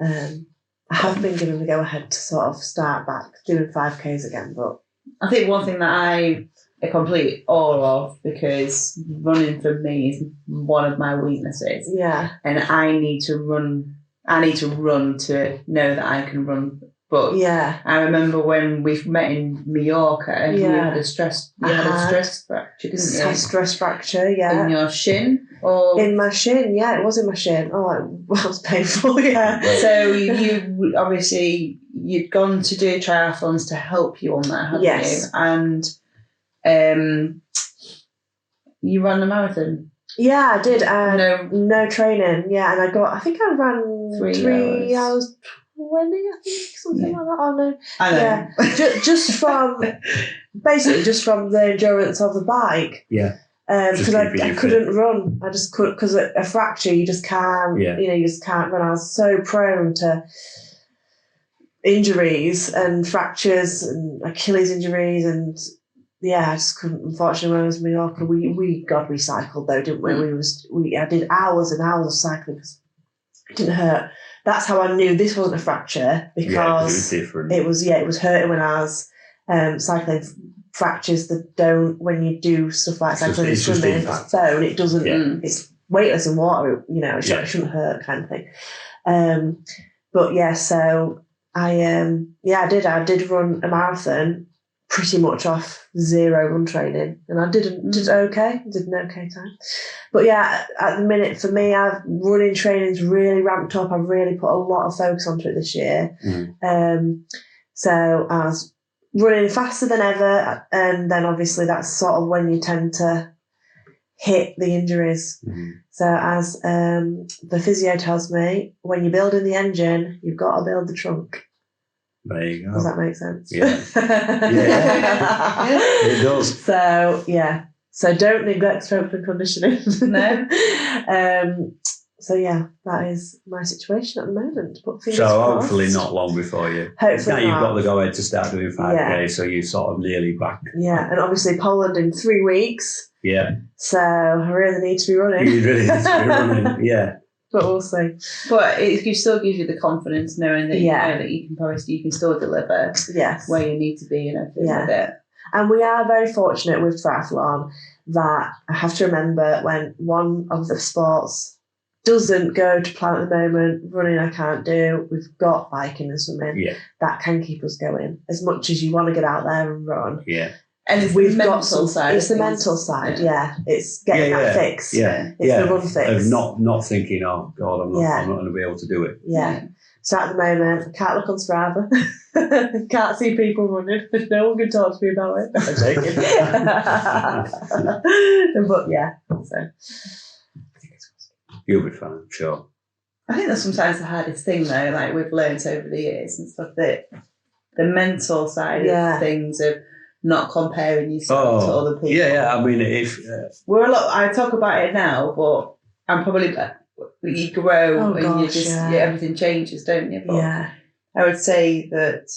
I have been given the go ahead to sort of start back doing 5Ks again, but I think one thing that I complete all of, because running for me is one of my weaknesses, yeah, and I need to run to know that I can run. But yeah. I remember when we met in Mallorca, you had a stress fracture, didn't you? A stress fracture, yeah. In your shin? Or In my shin, yeah, it was in my shin. Oh, it was painful, yeah. so you obviously you'd gone to do triathlons to help you on that, hadn't Yes. you? And you ran the marathon. Yeah, I did. No. Training, yeah, and I think I ran 3 hours 20, I think, something like that. Oh no, I know. yeah, just from the endurance of the bike. Yeah. Because I couldn't run. I just couldn't, because a fracture, you just can't, you just can't run. I was so prone to injuries and fractures and Achilles injuries, and I just couldn't. Unfortunately, when I was in Mallorca, we cycled though, didn't we? I did hours and hours of cycling because it didn't hurt. That's how I knew this wasn't a fracture, because it was different. It was hurting when I was cycling. Fractures that don't, when you do stuff like cycling and swimming, bone, it doesn't, it's weightless in water, it shouldn't hurt, kind of thing. But so I did run a marathon pretty much off 0 run training, and I did an okay time. But at the minute for me, running training's really ramped up. I've really put a lot of focus onto it this year. So I was running faster than ever, and then obviously that's sort of when you tend to hit the injuries. So as the physio tells me, when you're building the engine, you've got to build the trunk. There you go. Does that make sense? Yeah. It does. So don't neglect strength and conditioning. No. So that is my situation at the moment. But so hopefully not long before you. Hopefully now you've got the go ahead to start doing 5K, so you're sort of nearly back. Yeah, and obviously Poland in 3 weeks. Yeah. So I really need to be running. You really need to be running, yeah. But we'll see. But it still gives you the confidence knowing that you know that you can still deliver where you need to be and everything with it. And we are very fortunate with triathlon that I have to remember, when one of the sports doesn't go to plan at the moment, running I can't do, we've got biking and swimming that can keep us going as much as you want to get out there and run. And it's we've the got mental side. It's the mental side, it's getting that fix. It's the run fix. Of not thinking, oh God, I'm not going to be able to do it. So at the moment, I can't look on Strava. Can't see people running. No one can talk to me about it. I'm joking. But so. You'll be fine, I'm sure. I think that's sometimes the hardest thing, though, like we've learnt over the years and stuff, that the mental side of things, of not comparing yourself to other people. I mean, if... I talk about it now, but I'm probably... You grow and you just... everything changes, don't you? But I would say that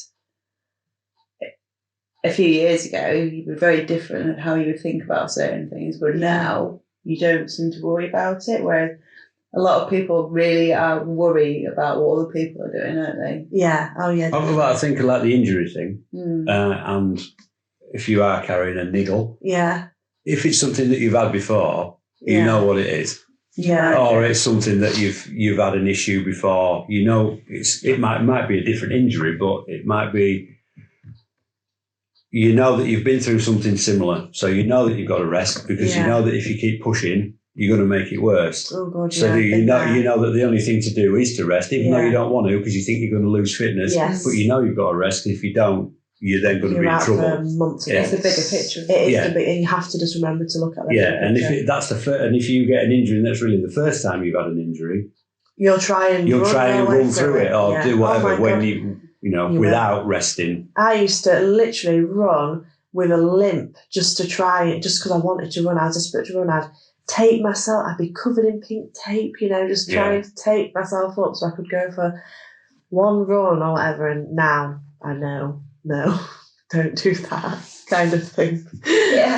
a few years ago, you were very different in how you would think about certain things, but now you don't seem to worry about it, whereas a lot of people really are worried about what other people are doing, aren't they? Yeah. Oh, yeah. I think like the injury thing, and if you are carrying a niggle, if it's something that you've had before, you know what it is. Or it's something that you've had an issue before. You know, it might be a different injury, but it might be. You know that you've been through something similar, so you know that you've got to rest, because you know that if you keep pushing, you're going to make it worse. Oh God! So you know that the only thing to do is to rest, even though you don't want to, because you think you're going to lose fitness. Yes. But you know you've got to rest. If you don't, you're then going to be in trouble. Months. It's the bigger picture. It is the big, and you have to just remember to look at that. And if you get an injury, and that's really the first time you've had an injury, you'll try and run through it or do whatever when without resting. I used to literally run with a limp just to try it, just because I wanted to run. I was desperate to run. I'd tape myself. I'd be covered in pink tape, just trying to tape myself up so I could go for one run or whatever. And now I know, no, don't do that kind of thing.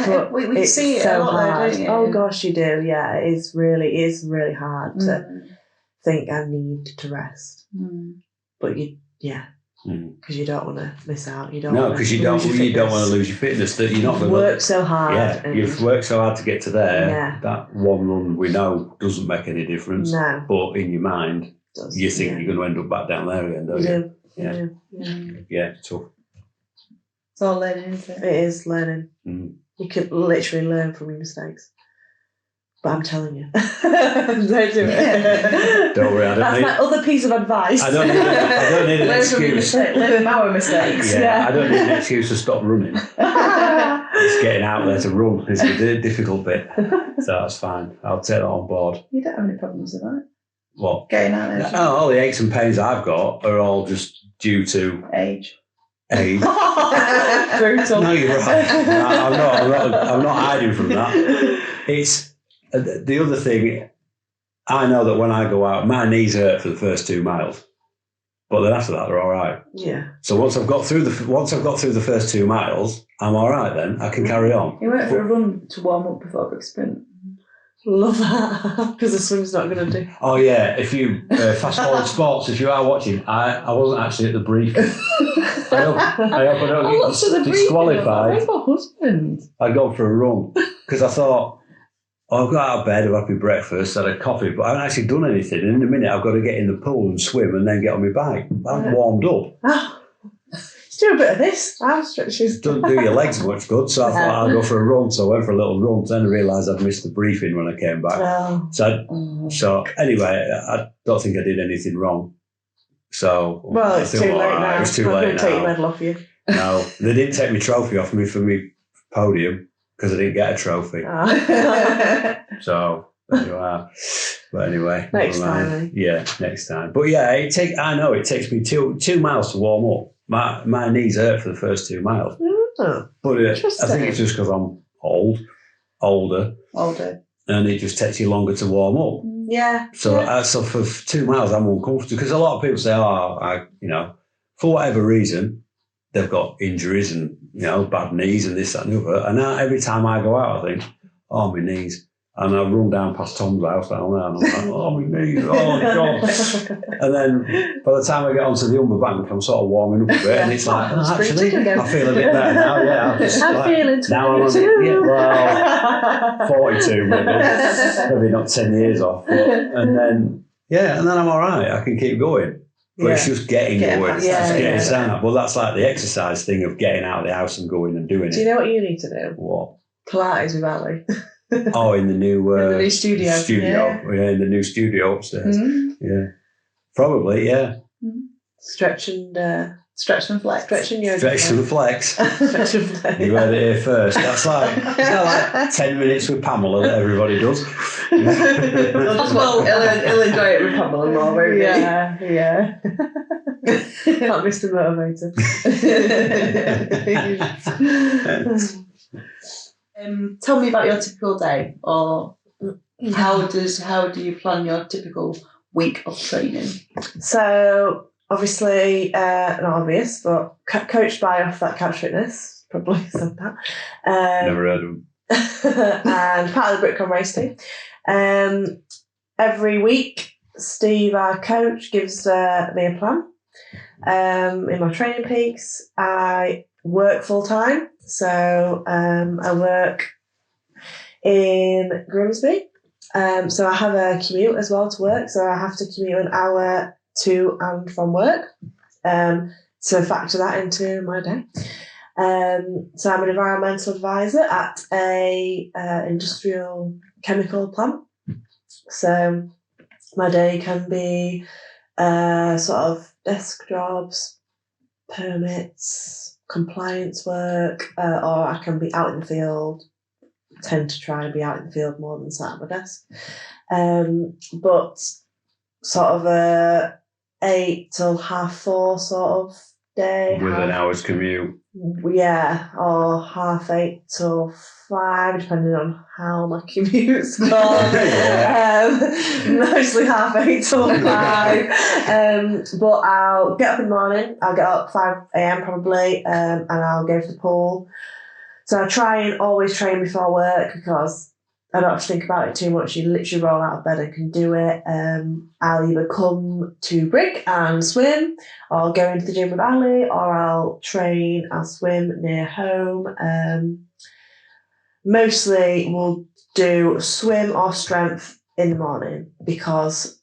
But we see it so a lot, hard. Don't you? Oh gosh, you do. Yeah, it is really hard to think I need to rest. But because you don't want to miss out. Because you don't want to lose your fitness. That you're not going to work so hard. You've worked so hard to get to there. Yeah. That one run we know doesn't make any difference. No. But in your mind, you think you're going to end up back down there again, don't you? Yeah, tough. It's all learning, isn't it? It is learning. You can literally learn from your mistakes. But I'm telling you, don't do it. Don't worry, That's my other piece of advice. I don't need an excuse. Learn from our mistakes. I don't need an excuse to stop running. It's getting out there to run is the difficult bit. So that's fine. I'll take that on board. You don't have any problems with that? What? Getting out there. No, all the aches and pains I've got are all just due to age. Brutal. No, you're right. I'm not hiding from that. it's the other thing. I know that when I go out, my knees hurt for the first 2 miles, but then after that they're all right. Yeah. So once I've got through the first 2 miles, I'm all right. Then I can carry on. You went for a run to warm up before a big sprint. Love that, because the swim's not going to do. Oh yeah, if you fast forward sports, if you are watching, I wasn't actually at the briefing. I hope I don't get disqualified. Where's my husband? I'd go for a run because I thought, I've got out of bed, I've had my breakfast, had a coffee, but I haven't actually done anything. And in a minute, I've got to get in the pool and swim and then get on my bike. I've warmed up. Let's do a bit of this. Arm stretches. Doesn't do your legs much good, so I thought I'll go for a run. So I went for a little run. Then I realised I'd missed the briefing when I came back. Oh. So anyway, I don't think I did anything wrong. So Well, it's too late now. It's too I'm late going to take your now. medal off you. No, they didn't take my trophy off me for my podium because I didn't get a trophy. Oh. So there you are. But anyway, Next time. Yeah, next time. But yeah, I know it takes me 2 miles to warm up. My knees hurt for the first 2 miles. Oh, But I think it's just because I'm older, and it just takes you longer to warm up. yeah. So, so for 2 miles, I'm uncomfortable because a lot of people say, for whatever reason, they've got injuries and, bad knees and this, that and the other. And now every time I go out, I think, oh, my knees. And I run down past Tom's house down there and I'm like, oh, my knees, oh, God. And then by the time I get onto the Humber Bank, I'm sort of warming up a bit and it's like, actually, I feel a bit better now. Yeah, I'm feeling 22. Now I'm on well, 42 maybe not 10 years off. And then I'm all right. I can keep going. But it's just getting going. Getting started. Well, that's like the exercise thing of getting out of the house and going and doing it. Do you know what you need to do? What? Pilates with Ali. Oh, in the new studio. Yeah, in the new studio upstairs. Mm-hmm. Yeah, probably. Yeah. Stretch and flex. Stretch and flex. Stretch and flex. You heard it here first. That's like, isn't that like 10 minutes with Pamela that everybody does? Well, he'll enjoy it with Pamela more, won't he? Yeah. Not Mr. Motivator. Tell me about your typical day, or how do you plan your typical week of training? So obviously, not obvious, but coached by off that Couch Fitness, probably said that. Never heard of them. And part of the Britcon race team. Every week, Steve, our coach, gives me a plan. In my training peaks, I work full time. So I work in Grimsby. So I have a commute as well to work. So I have to commute an hour to and from work. So factor that into my day. So I'm an environmental advisor at a industrial chemical plant. So my day can be sort of desk jobs, permits, compliance work, or I can be out in the field. Tend to try and be out in the field more than sat at my desk. But sort of a 8 till 4:30 sort of day. With an hour's commute. Yeah, or 8:30 till 5, depending on how my commute's gone. Mostly 8:30 till 5. But I'll get up in the morning. I'll get up 5 a.m. probably, and I'll go to the pool. So I try and always train before work because I don't have to think about it too much. You literally roll out of bed and can do it. I'll either come to Brig and swim, or go into the gym with Ali, or I'll train, I'll swim near home. Mostly we'll do swim or strength in the morning because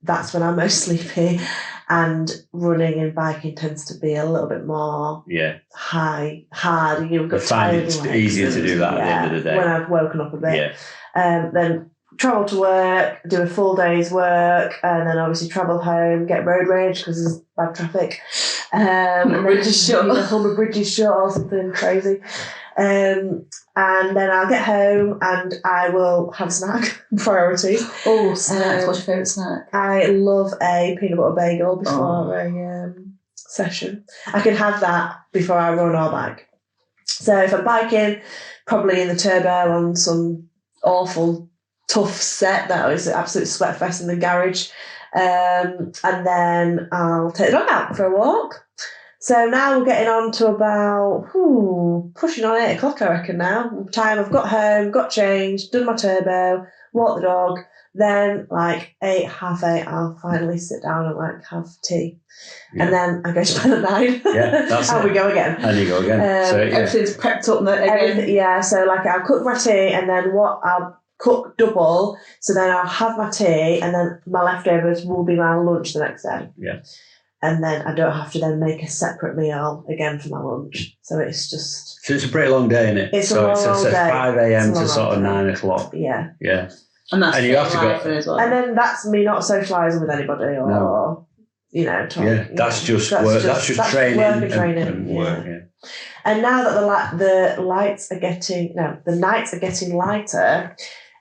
that's when I'm most sleepy, and running and biking tends to be a little bit more hard. You've got I find it's easier to do that at the end of the day. When I've woken up a bit. Then travel to work, do a full day's work, and then obviously travel home, get road rage because there's bad traffic. Bridges shut. Humber bridges shut or something crazy. And then I'll get home and I will have a snack. Priorities. Oh, snacks. What's your favourite snack? I love a peanut butter bagel before a session. I can have that before I run or bike. So if I'm biking, probably in the turbo on some awful, tough set. That was an absolute sweat fest in the garage. And then I'll take the dog out for a walk. So now we're getting on to about pushing on 8 o'clock, I reckon now. Time I've got home, got changed, done my turbo, walked the dog. Then like 8, half 8, I'll finally sit down and like have tea. Yeah. And then I go to bed at 9. Yeah, that's and it. we go again. And you go again. So, yeah. Everything's prepped up again. Yeah, so like I'll cook my tea and then I'll cook double. So then I'll have my tea and then my leftovers will be my lunch the next day. Yeah. And then I don't have to then make a separate meal again for my lunch. So it's just... So it's a pretty long day, isn't it? It's so a long day. 5 a.m. It's a to sort of long day. 9 o'clock. Yeah. Yeah. And that's And you have to go... as well. And then that's me not socialising with anybody or you know, talking. Yeah, that's just work. That's just training. Work and training. And work, yeah. And now that the nights are getting lighter,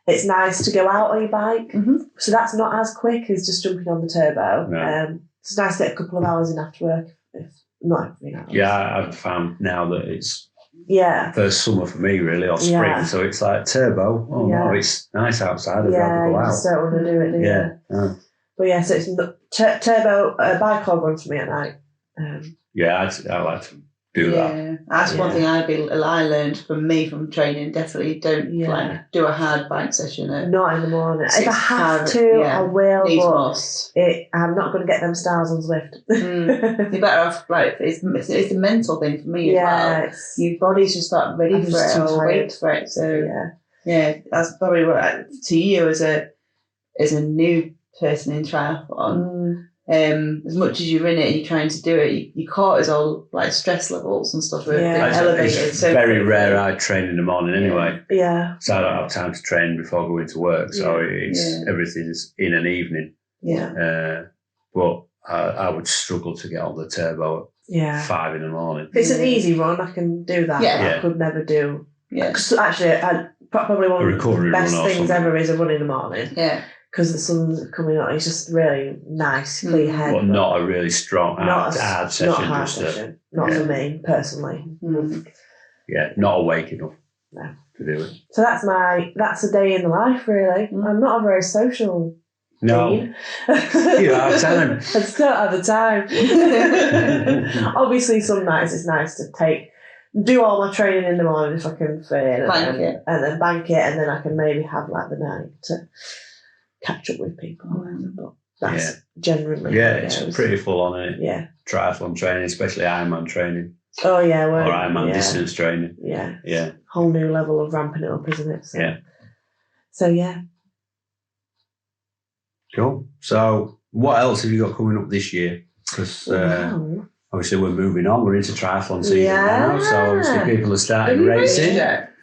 it's nice to go out on your bike. Mm-hmm. So that's not as quick as just jumping on the turbo. No. It's nice to get a couple of hours in after work, if not every hour. Yeah, I've found now that it's Yeah. first summer for me, really, or spring. Yeah. So it's like turbo. Oh, no, it's nice outside. I'd rather Yeah, go you out. just don't want to do it, do you? Yeah. No. But yeah, so it's turbo, bike or run for me at night. Yeah, I like to do that. Yeah, that's one thing I learned from training. Definitely don't like do a hard bike session. Not in the morning. If I have 5, to, I will. Needs But must. I'm not going to get them stars on Zwift. You're better off. Like it's a mental thing for me as well. Your body's just not ready I'm for just it too or tired. wait for it. So Yeah. that's probably what to you as a new person in triathlon. As much as you're in it and you're trying to do it, your cortisol, like stress levels and stuff, are elevated. It's very rare I train in the morning anyway. Yeah. So I don't have time to train before going to work. So everything's in an evening. Yeah. But I would struggle to get on the turbo at 5 in the morning. If it's an easy run, I can do that. Yeah. But I could never do. Yeah. 'Cause actually, probably one of the best run or things something. ever is a run in the morning. Yeah. Because the sun's coming out. It's just really nice, clear head. But not a really strong, hard session. Not a hard session. Not for me, personally. Yeah, not awake enough to do it. So that's a day in the life, really. I'm not a very social No. being. You don't have time. I just don't have the time. Obviously, some nights it's nice to do all my training in the morning if I can fit in. And then bank it, and then I can maybe have like the night to catch up with people. But that's generally Yeah, how it it's goes. pretty full on, isn't it? Yeah. Triathlon training, especially Ironman training. Oh, yeah. Or Ironman distance training. Yeah. Yeah. Whole new level of ramping it up, isn't it? So, yeah. So, yeah. Cool. So, what else have you got coming up this year? Because obviously we're moving on. We're into triathlon season now. So, obviously people are starting racing.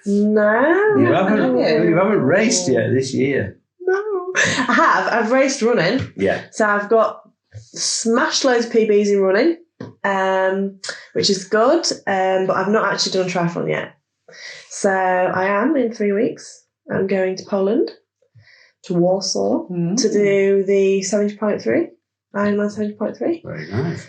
No. You haven't raced yet this year. No. I have. I've raced running. Yeah. So I've got smashed loads of PBs in running, which is good. But I've not actually done triathlon yet. So I am in 3 weeks. I'm going to Poland, to Warsaw, to do the 70.3, Ironman 70.3. Very nice.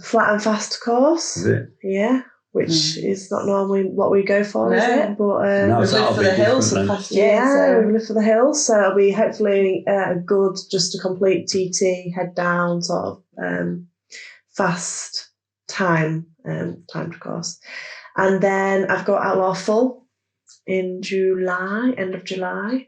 Flat and fast course. Is it? Yeah. Which is not normally what we go for, is it? But no, we've lived for the hills the past year. We've lived for the hills, so it'll be hopefully a good, just a complete TT, head down, sort of fast time to course. And then I've got Outlaw Full in July, end of July.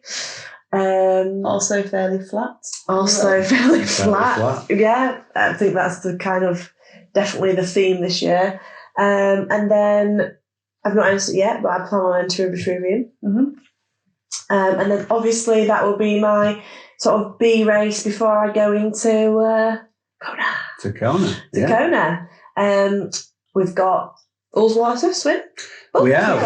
Also fairly flat. Fairly flat. Yeah, I think that's the kind of definitely the theme this year. And then I've not entered it yet, but I plan on entering Vitruvian. And then obviously that will be my sort of B race before I go into Kona. Kona. We've got Ullswater swim. We have.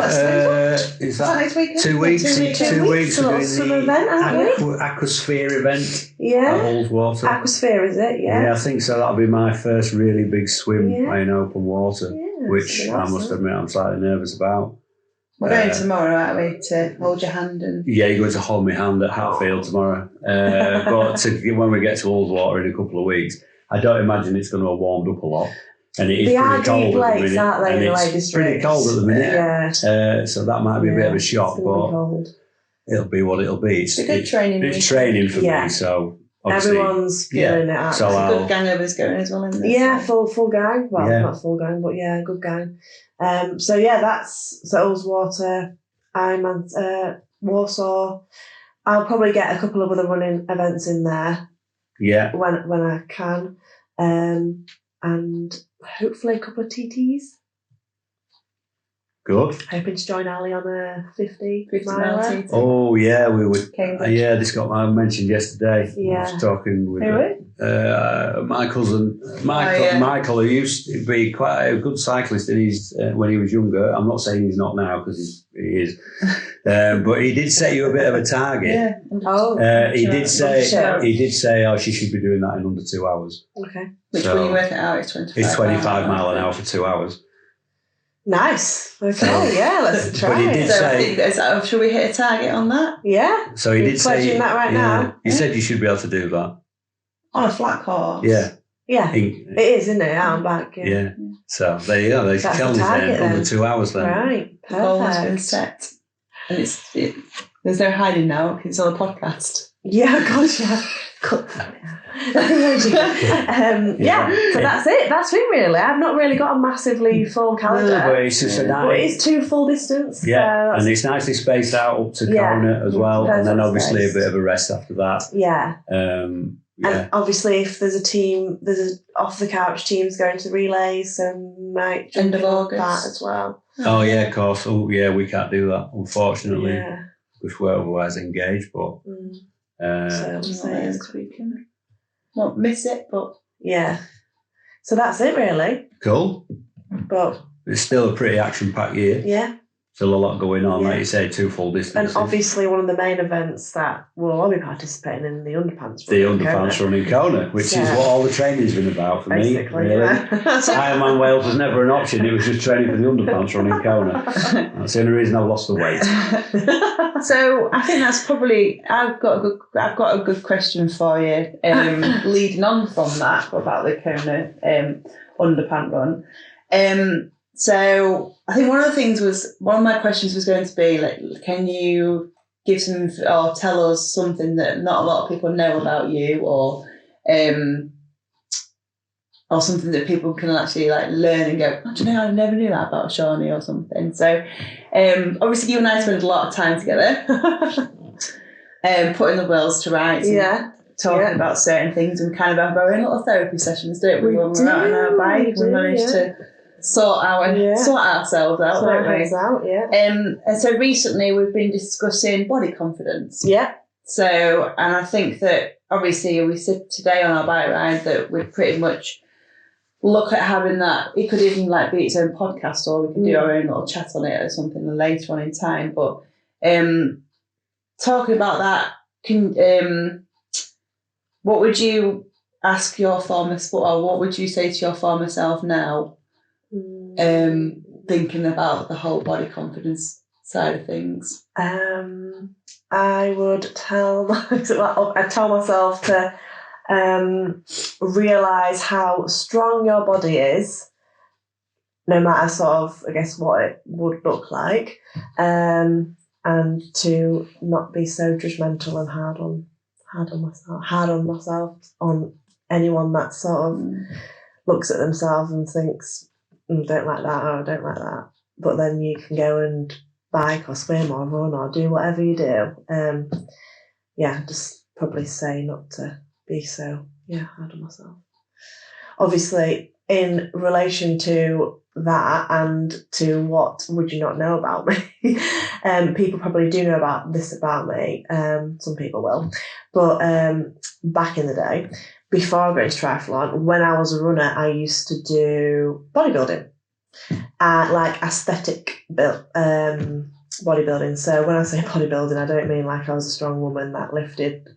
Is that next week? 2 weeks? 2 weeks. A little summer event, haven't we? Aquasphere event. Yeah. At Ullswater. Aquasphere, is it? Yeah. Yeah, I think so. That'll be my first really big swim in open water, which I must admit I'm slightly nervous about. We're going tomorrow, aren't we, to hold your hand and... Yeah, you're going to hold my hand at Hatfield tomorrow. But when we get to Ullswater in a couple of weeks, I don't imagine it's going to have warmed up a lot. And it is They are pretty cold deep at the lakes, minute. aren't they, And in the it's Lake District? pretty cold at the minute. Yeah. So that might be a bit of a shock, It's gonna be but cold. it'll be what it'll be. It's a good training It's week. training for Yeah. me, so obviously, Everyone's feeling it out. So There's a I'll- good gang of us going as well in this. Yeah, full gang. Well, Yeah. not full gang, but yeah, good gang. So yeah, that's Ullswater, Ironman, Warsaw. I'll probably get a couple of other running events in there yeah, when I can, and hopefully a couple of TTs. good. Hoping to join Ali on a 50 50 miler. mile TT. Oh yeah, we would. Cambridge. Yeah, this got I mentioned yesterday. Yeah. I was talking with Who? my cousin Michael. Oh, yeah. Michael, who used to be quite a good cyclist, and he's when he was younger. I'm not saying he's not now because he is, but he did set you a bit of a target. Yeah. Oh, He did say. Sure. He did say, "Oh, she should be doing that in under 2 hours." okay. Which So- when you work it out, it's 25. It's 25 mile an hour for 2 hours. Nice. Okay, So- yeah, let's But try he it. did So say- I think that's, should we hit a target on that? Yeah, So he You're did say. pledging that right now? He said you should be able to do that. On a flat course? Yeah. yeah. He- It is, isn't it? Out and back. Yeah. yeah. So there you go. They That's the challenge target then then. under 2 hours then. Right. The goal has been Perfect. set. And there's no hiding now because it's on a podcast. Yeah, God, yeah. Cool. Yeah, so that's it. That's it, really. I've not really got a massively full calendar. No, but it's just a But nice. it's 2 full distance. Yeah, so and it's nicely spaced out up to Yeah, Kona as well, and then perfect obviously space. a bit of a rest after that. yeah. Yeah, And obviously, if there's a off the couch teams going to relays, so might End jump of in on August. that as well. oh yeah, of course. Oh yeah, we can't do that unfortunately, Yeah. because we're otherwise engaged. But Mm. So I'm Not saying, next weekend. Won't miss it, but yeah. So that's it, really. cool. But It's still a pretty action-packed year. yeah. Still a lot going on, Yeah. like you say, 2 full And distances. obviously, one of the main events that we'll all be participating in the underpants. the run in underpants Kona. run in Kona, which is Yeah. what all the training's been about for me. Basically, Really. yeah. Ironman Wales was never an option. It was just training for the underpants run in Kona. That's the only reason I've lost the weight. so I think that's probably I've got a good question for you. Leading on from that about the Kona underpant run. So I think one of my questions was going to be like, can you give some or tell us something that not a lot of people know about you, or something that people can actually like learn and go, I don't know, I never knew that about Shawnie or something. So obviously you and I spend a lot of time together, putting the worlds to rights. and Yeah. talking about certain things, and we kind of have our own little therapy sessions, don't we? When we're out on our bike, we manage to sort ourselves out, don't we? Out, yeah. And so recently we've been discussing body confidence. Yeah. So, and I think that obviously we said today on our bike ride that we'd pretty much look at having that. It could even like be its own podcast, or we could do our own little chat on it or something later on in time. But talking about that, what would you ask your former or what would you say to your former self now? Thinking about the whole body confidence side of things. I would tell myself to realise how strong your body is, no matter sort of, I guess, what it would look like, and to not be so judgmental and hard on myself, on anyone that sort of looks at themselves and thinks, don't like that, or I don't like that. But then you can go and bike or swim or run or do whatever you do. Just probably say not to be so hard on myself. Obviously, in relation to that and to what would you not know about me, people probably do know about me. Some people will, but back in the day, before I got into triathlon, when I was a runner, I used to do bodybuilding, like aesthetic bodybuilding. So when I say bodybuilding, I don't mean like I was a strong woman that lifted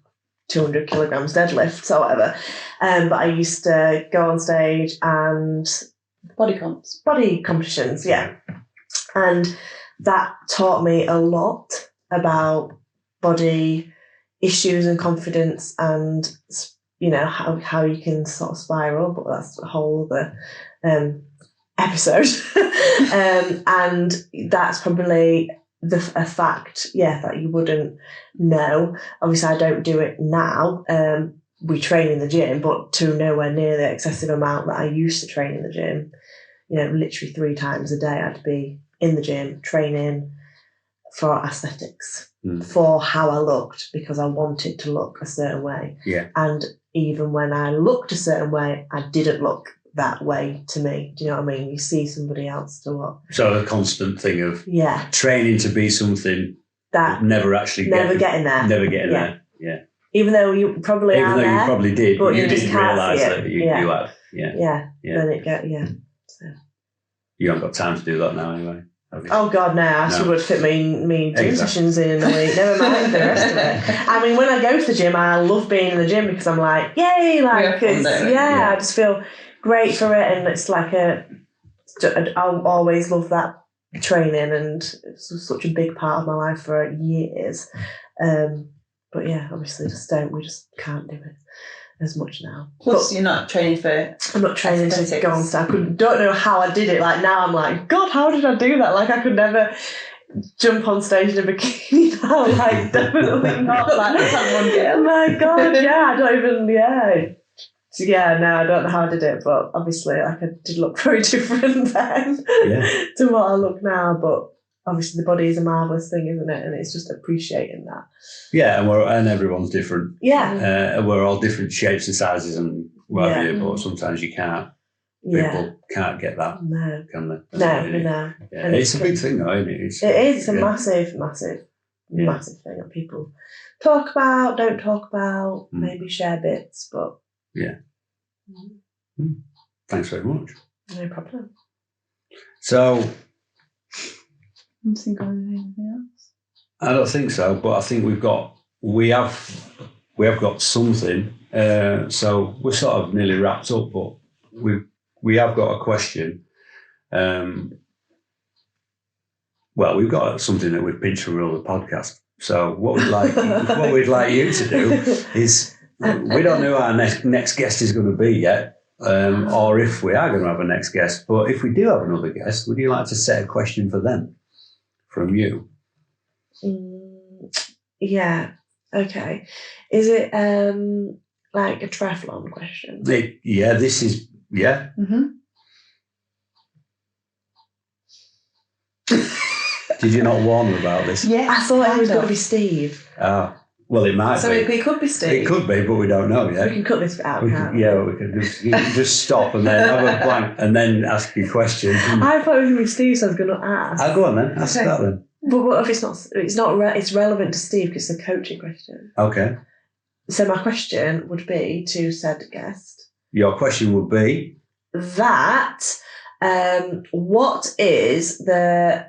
200 kilograms deadlifts or whatever. But I used to go on stage and body competitions, yeah. And that taught me a lot about body issues and confidence and, you know, how you can sort of spiral, but that's a whole other episode. And that's probably a fact, that you wouldn't know. Obviously, I don't do it now. We train in the gym, but to nowhere near the excessive amount that I used to train in the gym. You know, literally 3 times a day I'd be in the gym training for aesthetics, for how I looked, because I wanted to look a certain way. Yeah. And even when I looked a certain way, I didn't look that way to me. Do you know what I mean? You see somebody else to look. So the constant thing of training to be something that never actually getting there. Never getting there. Yeah. Even though you probably Even are though there, you probably did, but you just didn't can't realise see it. that you had. Yeah. Then it So. You haven't got time to do that now anyway, have you? Oh God, no! I should would fit me gym sessions in a week. Never mind the rest of it. I mean, when I go to the gym, I love being in the gym because I'm like, yay! Like, I just feel great for it, and it's like I'll always love that training, and it's such a big part of my life for years. But yeah, obviously, we just can't do it as much now. Plus, you're not training for. I'm not training to go on stage. Don't know how I did it. Like now, I'm like, God, how did I do that? Like I could never jump on stage in a bikini now. Like definitely not. Like oh my God, I don't even. So no, I don't know how I did it, but obviously, like I did look very different then to what I look now. But obviously, the body is a marvelous thing, isn't it? And it's just appreciating that. Yeah, and everyone's different. Yeah, we're all different shapes and sizes and whatever, but sometimes you can't. People can't get that. No, can they? No. Yeah. It's a big thing, though, isn't it? It's a massive thing that people talk about, don't talk about, maybe share bits, but Thanks very much. No problem. So, I'm thinking of anything else. I don't think so, but I think we have got something. So we're sort of nearly wrapped up, but we have got a question. Well, we've got something that we've pinched from another podcast. So what we'd like you to do is, we don't know who our next guest is going to be yet, or if we are going to have a next guest. But if we do have another guest, would you like to set a question for them from you? Yeah. Okay. Is it like a triathlon question? This is Mm-hmm. Did you not warn them about this? Yeah. I thought it was going to be Steve. Oh, well, it might be. So it could be Steve. It could be, but we don't know yet. We can cut this out, can't we? Yeah, we can just stop and then have a blank and then ask you questions. I thought it was going to be Steve, so I was going to ask. I'll go on then. Ask that then. But what if it's not? It's relevant to Steve because it's a coaching question. Okay. So my question would be to said guest. Your question would be that what is the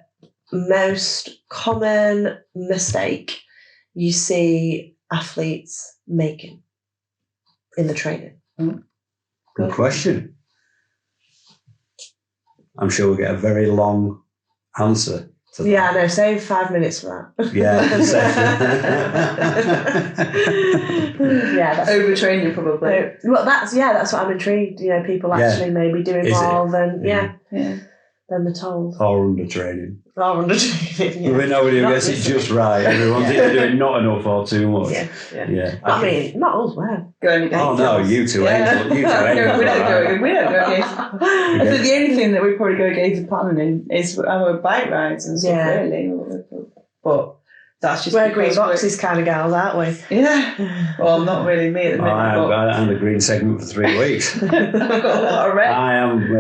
most common mistake you see athletes making in the training? Good question. I'm sure we'll get a very long answer. Yeah, I know. Save 5 minutes for that. Yeah. That's overtraining probably. Well, that's what I'm intrigued. You know, people actually maybe doing more than than they're told. Or under training. Or under training. Yeah. Well, nobody gets it just right. Everyone's either doing not enough or too much. Yeah. I mean, not us. Well. Going against. Oh no, you two ain't. You two ain't. We don't go against. I think the only thing that we probably go against the planning is our bike rides and stuff, really. But that's just we're green boxes kind of gals, aren't we? Yeah. Well, not really me at the minute. I'm the green segment for 3 weeks. I've got a lot of red. I am,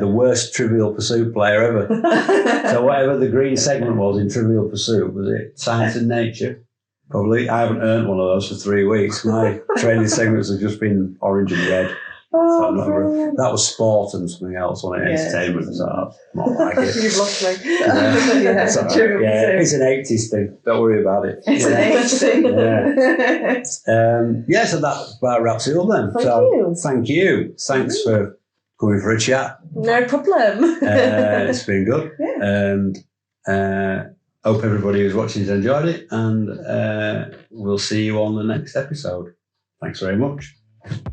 the worst Trivial Pursuit player ever. So whatever the green segment was in Trivial Pursuit, was it Science and Nature? Probably. I haven't earned one of those for 3 weeks. My training segments have just been orange and red. So that was sport and something else on entertainment. So I'm not like it. You've lost me. It's an 80s thing. Don't worry about it. It's an 80s thing. So that about wraps it up then. Thank you. Thanks for coming for a chat. No problem. It's been good. And hope everybody who's watching has enjoyed it. And we'll see you on the next episode. Thanks very much. Bye.